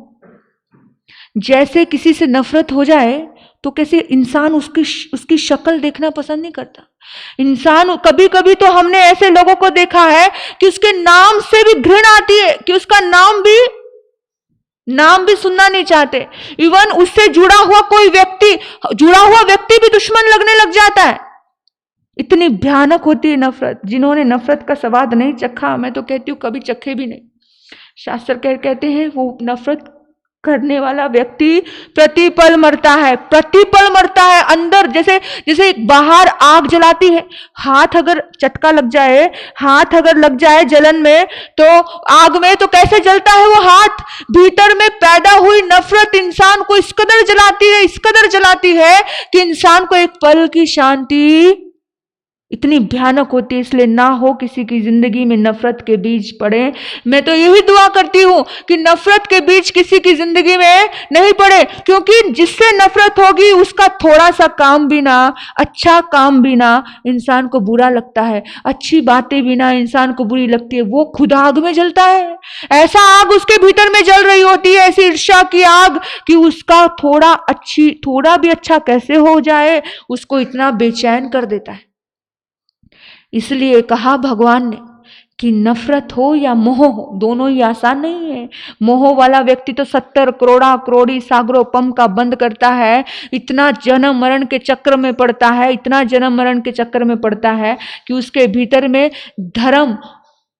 जैसे किसी से नफरत हो जाए तो कैसे इंसान उसकी शक्ल देखना पसंद नहीं करता। इंसान कभी कभी तो हमने ऐसे लोगों को देखा है कि उसके नाम से भी घृणा आती है, कि उसका नाम भी सुनना नहीं चाहते। इवन उससे जुड़ा हुआ व्यक्ति भी दुश्मन लगने लग जाता है। इतनी भयानक होती है नफरत। जिन्होंने नफरत का स्वाद नहीं चखा, मैं तो कहती हूँ कभी चखे भी नहीं। शास्त्र कहते हैं वो नफरत करने वाला व्यक्ति प्रतिपल मरता है अंदर। जैसे बाहर आग जलाती है, हाथ अगर चटका लग जाए, हाथ अगर लग जाए जलन में, तो आग में तो कैसे जलता है वो हाथ। भीतर में पैदा हुई नफरत इंसान को इस कदर जलाती है कि इंसान को एक पल की शांति इतनी भयानक होती है। इसलिए ना हो किसी की जिंदगी में नफरत के बीज पड़े। मैं तो यही दुआ करती हूं कि नफरत के बीज किसी की जिंदगी में नहीं पड़े, क्योंकि जिससे नफरत होगी उसका थोड़ा सा काम भी ना, अच्छा काम भी ना, इंसान को बुरा लगता है। अच्छी बातें भी ना इंसान को बुरी लगती है। वो खुद आग में जलता है, ऐसा आग उसके भीतर में जल रही होती है, ऐसी ईर्ष्या की आग कि उसका थोड़ा भी अच्छा कैसे हो जाए, उसको इतना बेचैन कर देता है। इसलिए कहा भगवान ने कि नफरत हो या मोह हो, दोनों ही आसान नहीं है। मोह वाला व्यक्ति तो 70 करोड़ी सागरों पम का बंद करता है, इतना जन्म मरण के चक्र में पड़ता है कि उसके भीतर में धर्म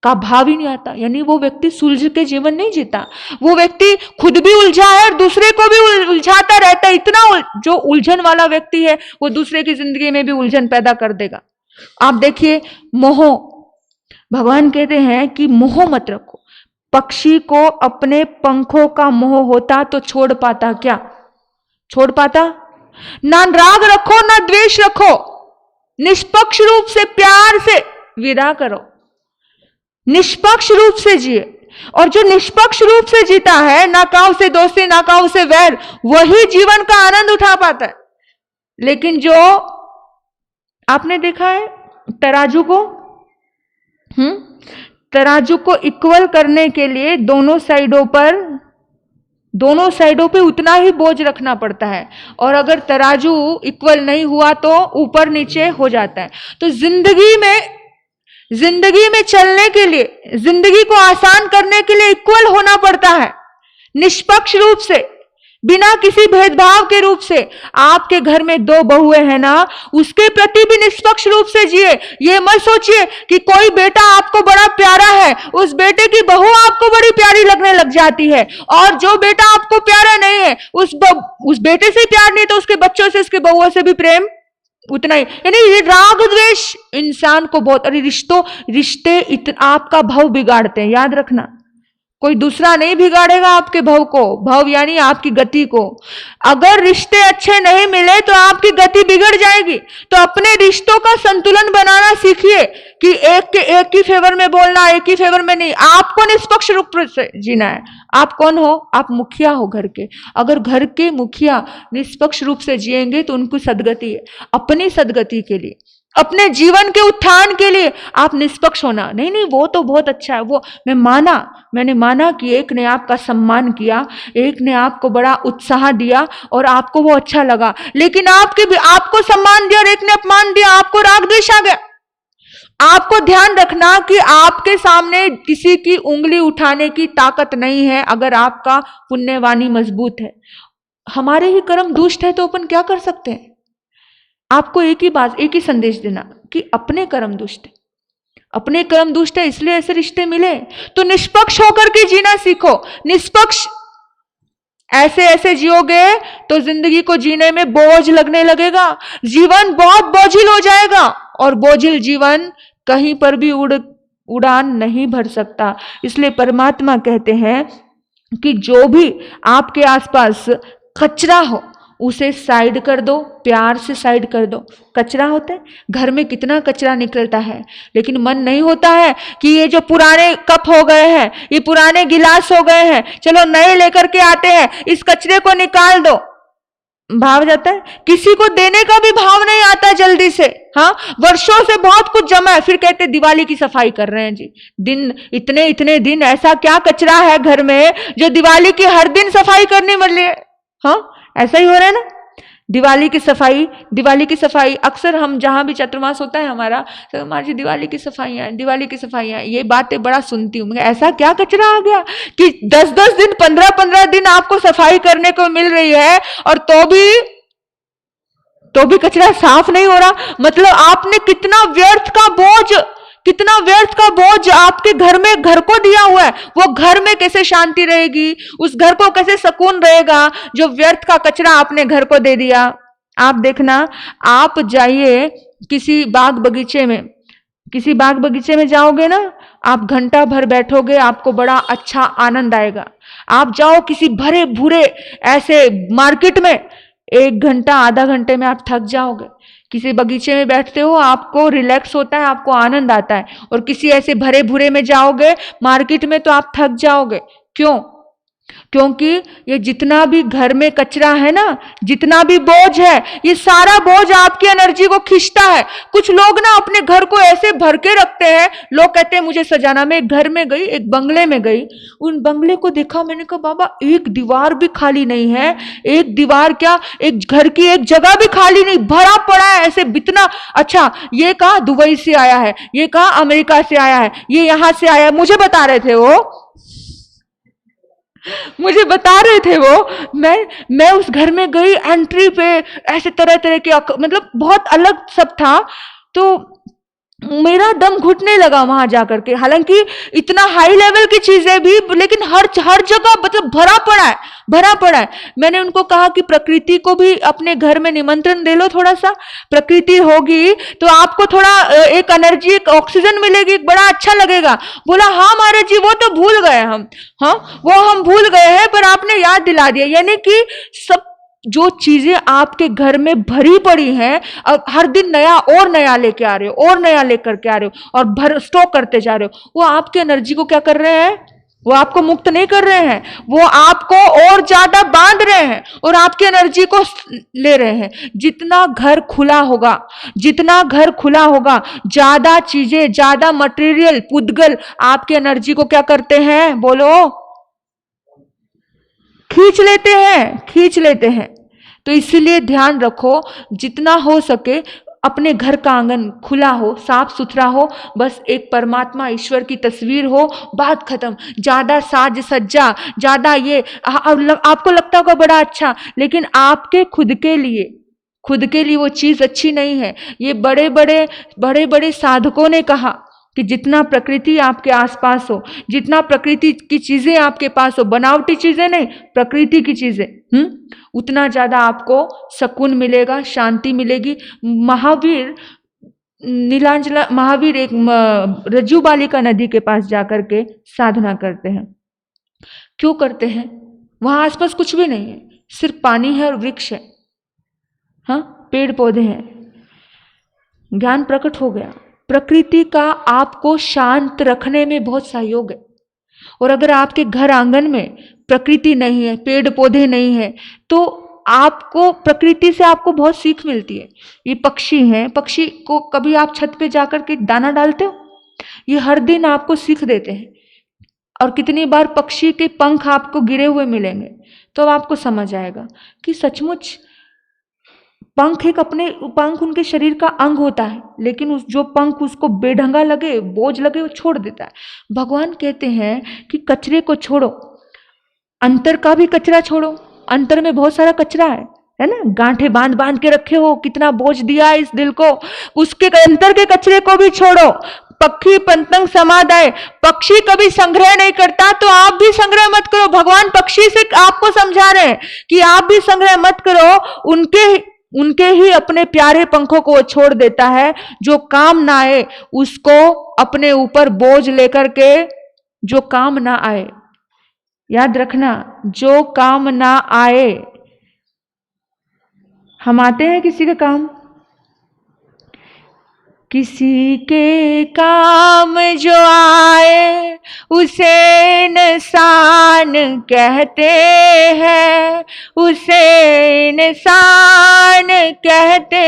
का भाव ही नहीं आता। यानी वो व्यक्ति सुलझ के जीवन नहीं जीता, वो व्यक्ति खुद भी उलझा है और दूसरे को भी उलझाता रहता है। इतना जो उलझन वाला व्यक्ति है वो दूसरे की जिंदगी में भी उलझन पैदा कर देगा। आप देखिए, मोह, भगवान कहते हैं कि मोह मत रखो। पक्षी को अपने पंखों का मोह होता तो छोड़ पाता क्या? छोड़ पाता? ना राग रखो ना द्वेष रखो, निष्पक्ष रूप से प्यार से विदा करो, निष्पक्ष रूप से जिए। और जो निष्पक्ष रूप से जीता है, ना काऊ से दोस्ती ना काऊ से वैर, वही जीवन का आनंद उठा पाता है। लेकिन जो आपने देखा है तराजू को इक्वल करने के लिए दोनों साइडों पे उतना ही बोझ रखना पड़ता है, और अगर तराजू इक्वल नहीं हुआ तो ऊपर नीचे हो जाता है। तो जिंदगी में चलने के लिए, जिंदगी को आसान करने के लिए इक्वल होना पड़ता है, निष्पक्ष रूप से। बिना किसी भेदभाव के रूप से। आपके घर में 2 बहुएं हैं ना, उसके प्रति भी निष्पक्ष रूप से जिए। ये मत सोचिए कि कोई बेटा आपको बड़ा प्यारा है, उस बेटे की बहू आपको बड़ी प्यारी लगने लग जाती है, और जो बेटा आपको प्यारा नहीं है उस बेटे से प्यार नहीं तो उसके बच्चों से, उसके बहुओं से भी प्रेम उतना ही। यानी ये राग द्वेष इंसान को बहुत, अरे रिश्ते आपका भव बिगाड़ते हैं, याद रखना। कोई दूसरा नहीं बिगाड़ेगा आपके भव को, भव यानी आपकी गति को। अगर रिश्ते अच्छे नहीं मिले तो आपकी गति बिगड़ जाएगी। तो अपने रिश्तों का संतुलन बनाना सीखिए कि एक ही फेवर में बोलना, एक ही फेवर में नहीं। आपको निष्पक्ष रूप से जीना है। आप कौन हो? आप मुखिया हो घर के। अगर घर के मुखिया निष्पक्ष रूप से जिएंगे तो उनको सदगति है। अपनी सदगति के लिए, अपने जीवन के उत्थान के लिए आप निष्पक्ष होना। नहीं वो तो बहुत अच्छा है, वो मैंने माना कि एक ने आपका सम्मान किया, एक ने आपको बड़ा उत्साह दिया और आपको वो अच्छा लगा, लेकिन आपको सम्मान दिया और एक ने अपमान दिया, आपको राग द्वेष आ गया। आपको ध्यान रखना कि आपके सामने किसी की उंगली उठाने की ताकत नहीं है अगर आपका पुण्यवाणी मजबूत है। हमारे ही कर्म दुष्ट है तो अपन क्या कर सकते हैं? आपको एक ही संदेश देना कि अपने कर्म दुष्ट है, अपने कर्म दुष्ट है इसलिए ऐसे रिश्ते मिले। तो निष्पक्ष होकर के जीना सीखो। निष्पक्ष ऐसे जियोगे तो जिंदगी को जीने में बोझ लगने लगेगा, जीवन बहुत बोझिल हो जाएगा, और बोझिल जीवन कहीं पर भी उड़ान नहीं भर सकता। इसलिए परमात्मा कहते हैं कि जो भी आपके आसपास कचरा हो उसे साइड कर दो, प्यार से साइड कर दो। कचरा होता है, घर में कितना कचरा निकलता है, लेकिन मन नहीं होता है कि ये जो पुराने कप हो गए हैं, ये पुराने गिलास हो गए हैं, चलो नए लेकर के आते हैं, इस कचरे को निकाल दो। भाव जाता है, किसी को देने का भी भाव नहीं आता जल्दी से। हाँ, वर्षों से बहुत कुछ जमा है, फिर कहते दिवाली की सफाई कर रहे हैं जी। इतने दिन ऐसा क्या कचरा है घर में जो दिवाली की हर दिन सफाई करनी पड़ रही है? हाँ, ऐसा ही हो रहा है ना। दिवाली की सफाई अक्सर हम जहां भी चतुर्मास होता है हमारा, तो हमारी दिवाली की सफाइयां, ये बातें बड़ा सुनती हूँ। ऐसा क्या कचरा आ गया कि 10-10 दिन 15-15 दिन आपको सफाई करने को मिल रही है और तो भी कचरा साफ नहीं हो रहा। मतलब आपने कितना व्यर्थ का बोझ आपके घर को दिया हुआ है। वो घर में कैसे शांति रहेगी, उस घर को कैसे सुकून रहेगा जो व्यर्थ का कचरा आपने घर को दे दिया। आप देखना, आप जाइए किसी बाग बगीचे में जाओगे ना, आप घंटा भर बैठोगे, आपको बड़ा अच्छा आनंद आएगा। आप जाओ किसी भरे भूरे ऐसे मार्केट में, 1 घंटा आधा घंटे में आप थक जाओगे। किसी बगीचे में बैठते हो, आपको रिलैक्स होता है, आपको आनंद आता है। और किसी ऐसे भरे भूरे में जाओगे मार्केट में तो आप थक जाओगे। क्यों? क्योंकि ये जितना भी घर में कचरा है ना, जितना भी बोझ है, ये सारा बोझ आपकी एनर्जी को खींचता है। कुछ लोग ना अपने घर को ऐसे भर के रखते हैं, लोग कहते हैं मुझे सजाना। मैं एक घर में गई, एक बंगले में गई, उन बंगले को देखा, मैंने कहा बाबा एक दीवार भी खाली नहीं है, एक दीवार क्या, एक घर की एक जगह भी खाली नहीं, भरा पड़ा है ऐसे बितना। अच्छा, ये कहा दुबई से आया है, ये कहा अमेरिका से आया है, ये यहां से आया है, मुझे बता रहे थे वो। मैं उस घर में गई, एंट्री पे ऐसे तरह तरह के मतलब बहुत अलग सब था। तो मेरा दम घुटने लगा वहां जाकर के। हालांकि इतना हाई लेवल की चीजें भी, लेकिन हर जगह मतलब भरा पड़ा है। मैंने उनको कहा कि प्रकृति को भी अपने घर में निमंत्रण दे लो थोड़ा सा। प्रकृति होगी तो आपको थोड़ा एक एनर्जी, एक ऑक्सीजन मिलेगी, बड़ा अच्छा लगेगा। बोला हाँ महाराज जी, वो तो भूल गए हम। हाँ, वो हम भूल गए हैं, पर आपने याद दिला दिया। यानी कि सब जो चीजें आपके घर में भरी पड़ी हैं, अब हर दिन नया लेके आ रहे हो, और नया लेकर के आ रहे हो, और स्टॉक करते जा रहे हो, वो आपके एनर्जी को क्या कर रहे हैं? वो आपको मुक्त नहीं कर रहे हैं, वो आपको और ज्यादा बांध रहे हैं और आपकी एनर्जी को ले रहे हैं। जितना घर खुला होगा, ज्यादा चीजें, ज्यादा मटेरियल, पुद्गल आपकी एनर्जी को क्या करते हैं? बोलो, खींच लेते हैं। तो इसलिए ध्यान रखो, जितना हो सके अपने घर का आंगन खुला हो, साफ सुथरा हो, बस एक परमात्मा ईश्वर की तस्वीर हो, बात खत्म। ज्यादा साज सज्जा, ज्यादा ये आपको लगता होगा बड़ा अच्छा, लेकिन आपके खुद के लिए वो चीज अच्छी नहीं है। ये बड़े बड़े साधकों ने कहा कि जितना प्रकृति आपके आसपास हो, जितना प्रकृति की चीजें आपके पास हो, बनावटी चीजें नहीं, प्रकृति की चीजें, उतना ज्यादा आपको सुकून मिलेगा, शांति मिलेगी। महावीर एक रज्जू बालिका नदी के पास जाकर के साधना करते हैं। क्यों करते हैं? वहां आसपास कुछ भी नहीं है, सिर्फ पानी है और वृक्ष है, हाँ, पेड़ पौधे हैं। ज्ञान प्रकट हो गया। प्रकृति का आपको शांत रखने में बहुत सहयोग है। और अगर आपके घर आंगन में प्रकृति नहीं है, पेड़ पौधे नहीं है, तो आपको प्रकृति से आपको बहुत सीख मिलती है। ये पक्षी हैं, पक्षी को कभी आप छत पे जाकर के दाना डालते हो? ये हर दिन आपको सीख देते हैं। और कितनी बार पक्षी के पंख आपको गिरे हुए मिलेंगे, तो आपको समझ आएगा कि सचमुच पंख उनके शरीर का अंग होता है, लेकिन जो पंख उसको बेढंगा लगे, बोझ लगे, वो छोड़ देता है। भगवान कहते हैं कि कचरे को छोड़ो, अंतर का भी कचरा छोड़ो। अंतर में बहुत सारा कचरा है ना, गांठे बांध के रखे हो, कितना बोझ दिया इस दिल को, उसके अंतर के कचरे को भी छोड़ो। पक्षी पंतंग समादाय, पक्षी कभी संग्रह नहीं करता, तो आप भी संग्रह मत करो। भगवान पक्षी से आपको समझा रहे हैं कि आप भी संग्रह मत करो। उनके ही अपने प्यारे पंखों को छोड़ देता है। जो काम ना आए उसको अपने ऊपर बोझ लेकर के, जो काम ना आए, याद रखना, जो काम ना आए। हम आते हैं किसी का काम, किसी के काम जो आए उसे इंसान कहते हैं, उसे इंसान कहते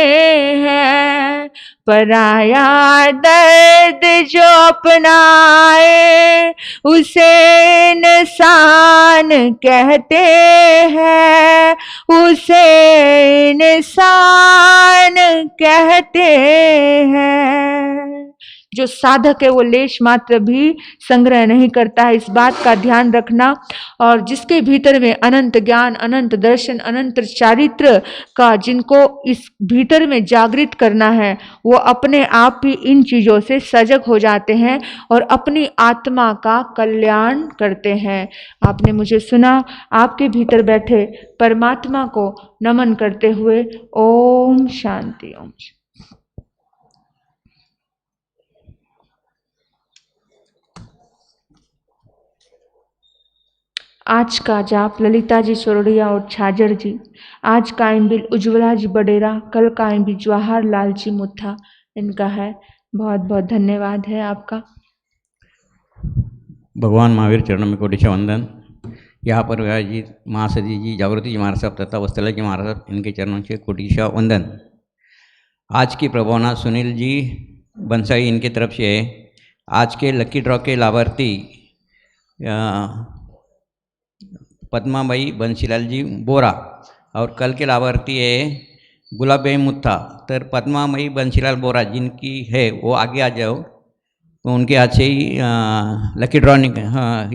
हैं। पराया दर्द जो अपनाए उसे इंसान कहते हैं, उसे इंसान कहते हैं। जो साधक है वो लेश मात्र भी संग्रह नहीं करता है, इस बात का ध्यान रखना। और जिसके भीतर में अनंत ज्ञान, अनंत दर्शन, अनंत चारित्र का जिनको इस भीतर में जागृत करना है, वो अपने आप ही इन चीजों से सजग हो जाते हैं और अपनी आत्मा का कल्याण करते हैं। आपने मुझे सुना, आपके भीतर बैठे परमात्मा को नमन करते हुए ओम शांति। ओम शांति। आज का जाप ललिता जी सोरड़िया और छाजर जी, आज का इम्बिल उज्ज्वला जी बडेरा, कल का इम्बिल जवाहर लाल जी मुथा, इनका है। बहुत बहुत धन्यवाद है आपका। भगवान महावीर चरणों में कोटि वंदन। यहाँ पर जी महासदी जी, जागृति जी महाराज साहब तथा वत्सला जी महाराज साहब, इनके चरणों से कोटि वंदन। आज की प्रभावना सुनील जी बंसाई, इनके तरफ से आज के लकी ड्रॉ के लाभार्थी पद्माबाई बंसीलाल जी बोरा, और कल के लाभार्थी है गुलाबे मुत्था। तर पद्माबाई बंसीलाल बोरा जिनकी है वो आगे आ जाओ, तो उनके हाथ से ही लकी ड्रॉ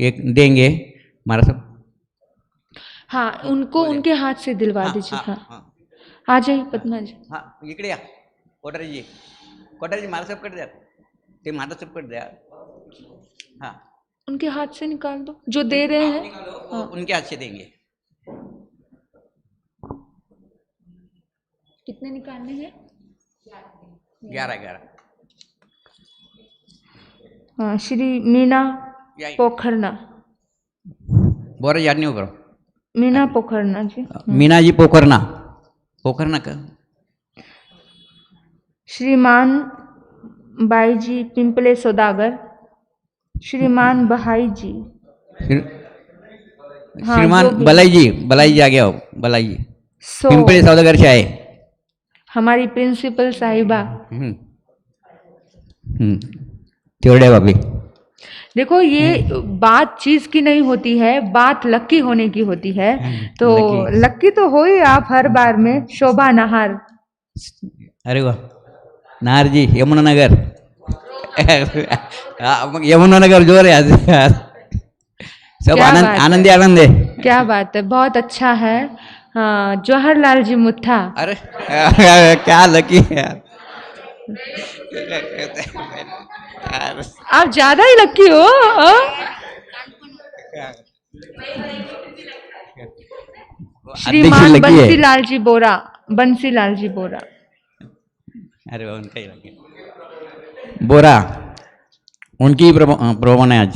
एक देंगे हमारा सब। हाँ, उनको उनके हाथ से दिलवा दीजिए। हाँ, आ जाइए पद्मा जी। हाँ, इकडे या कोठारी जी मारा सब कर द्या, ते मारा सब कर द्या। हाँ, उनके हाथ से निकाल दो, जो दे रहे हैं। हाँ, उनके हाथ से देंगे। कितने निकालने हैं? 11। हाँ, श्री मीना पोखरना, बोरा याद नहीं होगा। मीना पोखरना जी, मीना जी पोखरना का। श्रीमान बाई जी पिंपले सौदागर, श्रीमान बहाई जी, श्रीमान बलाई जी आ गया हो, बलाई जी पिंपले सौदागर से आए। हमारी प्रिंसिपल साहिबा। त्योड़े भाभी। देखो, ये बात चीज की नहीं होती है, बात लक्की होने की होती है। तो लक्की तो हो ही आप हर बार में, शोभा नहार। अरे वाह, नारजी यमुनानगर मग यमुनानगर जोर आहे आज सब क्या आनंद बात है? आनंदी आनंद आहे. क्या बात है, बहुत अच्छा है. हाँ, जवाहरलाल जी मुत्था. अरे क्या लकी है यार. आप ज्यादा ही लकी हो. हाँ? श्रीमान लकी है. बंसीलाल जी बोरा. बंसीलाल जी बोरा. अरे वाह, उनका ही लकी. बोरा उनकी प्रोमो है आज.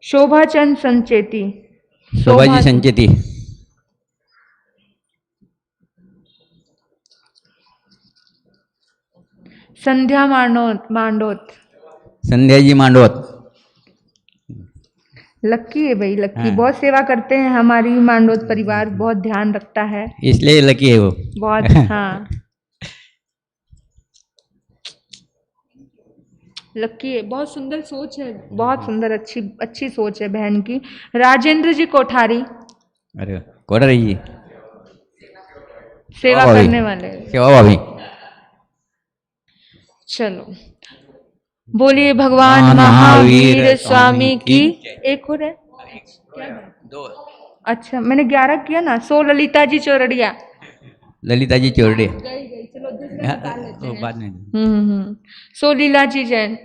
शोभाचंद संचेती. शोभाजी संचेती. संध्या मांडोत. संध्याजी मांडवत. लक्की है भाई, लक्की. हाँ. बहुत सेवा करते हैं, हमारी मांडोत परिवार बहुत ध्यान रखता है. इसलिए लकी है वो. बहुत. हाँ, लक्की है. बहुत सुंदर सोच है, बहुत सुंदर, अच्छी सोच है बहन की. राजेंद्र जी कोठारी. अरे कोठारी जी सेवा भाभी. करने वाले. सेवा भाभी. चलो, बोलिए भगवान महावीर स्वामी की. एक और है. दो. अच्छा, मैंने 11 किया ना. सो ललिता जी चौरड़िया. ललिता जी चोरडे. चलो दूसरे निकाल लेते हैं. बाद में सो लीला जी जैन.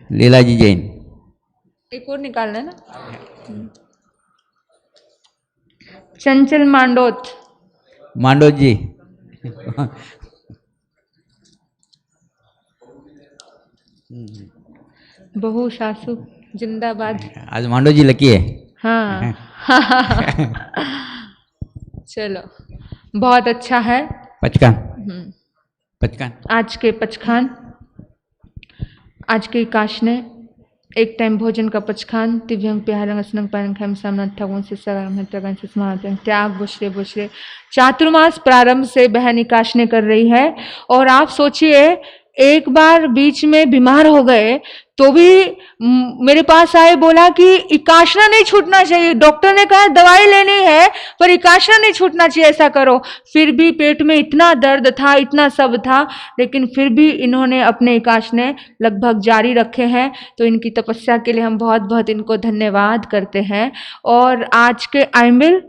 लीला जी जैन. एक और निकालना है ना. चंचल मांडोत. मांडोत जी. बहू सासू जिंदाबाद. आज मांडोत जी लकी है. हाँ. चलो, बहुत अच्छा है. पचकान. पचकान. आज के पचखान, आज के काशने, एक टाइम भोजन का पचखान. दिव्यंग प्यारंग असनंग पारंग खैम सामनाथ ठाकुर से सगम हत्यागन से समातंग त्याग बुशरे बुशरे. चातुर्मास प्रारंभ से बहन काशने कर रही है. और आप सोचिए, एक बार बीच में बीमार हो गए तो भी मेरे पास आए, बोला कि इकाशना नहीं छूटना चाहिए. डॉक्टर ने कहा दवाई लेनी है पर इकाशना नहीं छूटना चाहिए, ऐसा करो. फिर भी पेट में इतना दर्द था, इतना सब था, लेकिन फिर भी इन्होंने अपने इकाशने लगभग जारी रखे हैं. तो इनकी तपस्या के लिए हम बहुत बहुत इनको धन्यवाद करते हैं. और आज के आइमिल,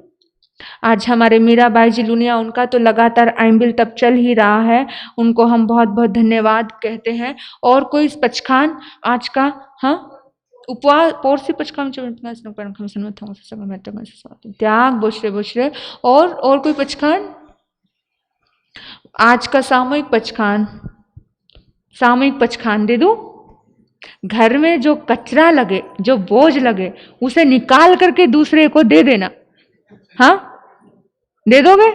आज हमारे मीराबाई जी लुनिया, उनका तो लगातार आइम्बिल तब चल ही रहा है. उनको हम बहुत बहुत धन्यवाद कहते हैं. और कोई पचखान आज का? हाँ, उपवास पोर्सी पचखान त्याग बोशरे बोशरे. और कोई पचखान? आज का सामूहिक पचखान. सामूहिक पचखान दे दूं? घर में जो कचरा लगे, जो बोझ लगे, उसे निकाल करके दूसरे को दे देना. हाँ, दे दोगे?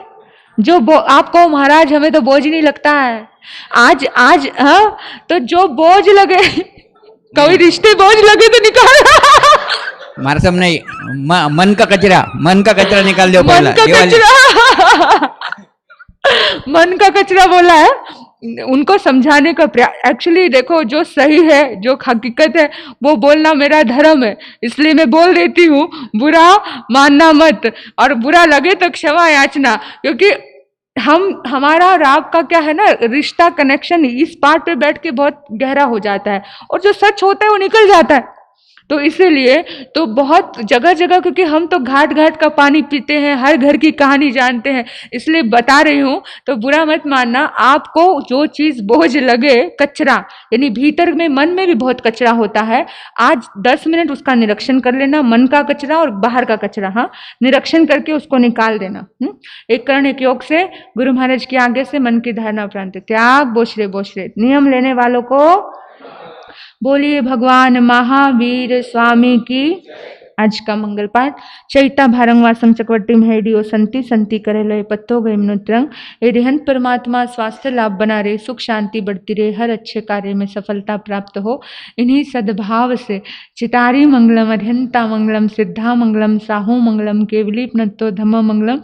जो आप कहो महाराज हमें तो बोझ नहीं लगता है. आज हाँ, तो जो बोझ लगे, कभी रिश्ते बोझ लगे तो निकाल. मारा सब नहीं. मन का कचरा निकाल दो पहला. मन का कचरा बोला है. उनको समझाने का प्रयास. एक्चुअली देखो, जो सही है, जो हकीकत है, वो बोलना मेरा धर्म है, इसलिए मैं बोल देती हूँ. बुरा मानना मत, और बुरा लगे तो क्षमा याचना. क्योंकि हमारा और आपका क्या है ना, रिश्ता, कनेक्शन इस पार्ट पे बैठ के बहुत गहरा हो जाता है, और जो सच होता है वो निकल जाता है. तो इसीलिए तो बहुत जगह जगह, क्योंकि हम तो घाट घाट का पानी पीते हैं, हर घर की कहानी जानते हैं, इसलिए बता रही हूँ. तो बुरा मत मानना. आपको जो चीज़ बोझ लगे, कचरा, यानी भीतर में, मन में भी बहुत कचरा होता है, आज 10 मिनट उसका निरीक्षण कर लेना. मन का कचरा और बाहर का कचरा, हाँ, निरीक्षण करके उसको निकाल देना. एक करण एक योग से, गुरु महाराज की आगे से, मन की धारणा उपरांत त्याग बोशरे बोशरे. नियम लेने वालों को बोलिए भगवान महावीर स्वामी की. आज का मंगल पाठ. चैता भारंगवासं चक्रवर्ती हेडियो संति संति करे लय पत्तो गए मनुत्रंग. रिहंत परमात्मा स्वास्थ्य लाभ बना रहे, सुख शांति बढ़ती रहे, हर अच्छे कार्य में सफलता प्राप्त हो. इन्हीं सद्भाव से चितारी मंगलम, अध्यंता मंगलम, सिद्धा मंगलम, साहू मंगलम, केवलीप नत्तो धम्म मंगलम.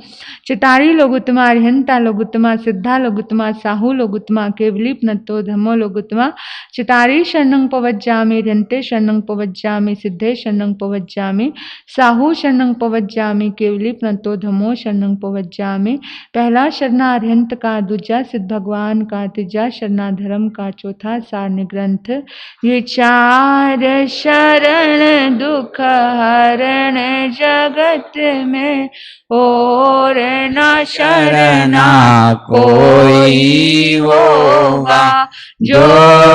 चितारी लोगुत्तमा, अध्यंता लोगुत्तमा, सिद्धा लोगुत्तमा, साहू लोगुत्तमा, केवलीप नत्तो धम्मो लोगुत्तमा. चितारी शरणं पवज्जामि, अध्यन्ते शरणं पवज्जामि, सिद्धे शरणं पवज्जामि, पवज्जामि, साहू शरणं पवज्जामि, केवली प्रणतो धमो शरणं पवज्जामि। पहला शरणा अरहंत का, दूजा सिद्ध भगवान का, तीजा शरणा धर्म का, चौथा सारणी ग्रंथ। ये चार शरण दुख हरण जगत में, और न शरणा कोई होगा। जो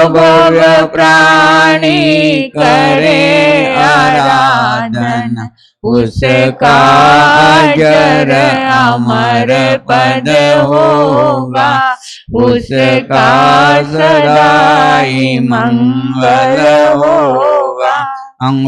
भव प्राणी करे आराधन, उसका अजर अमर पद होगा, उसका सदा ही मंगल होगा।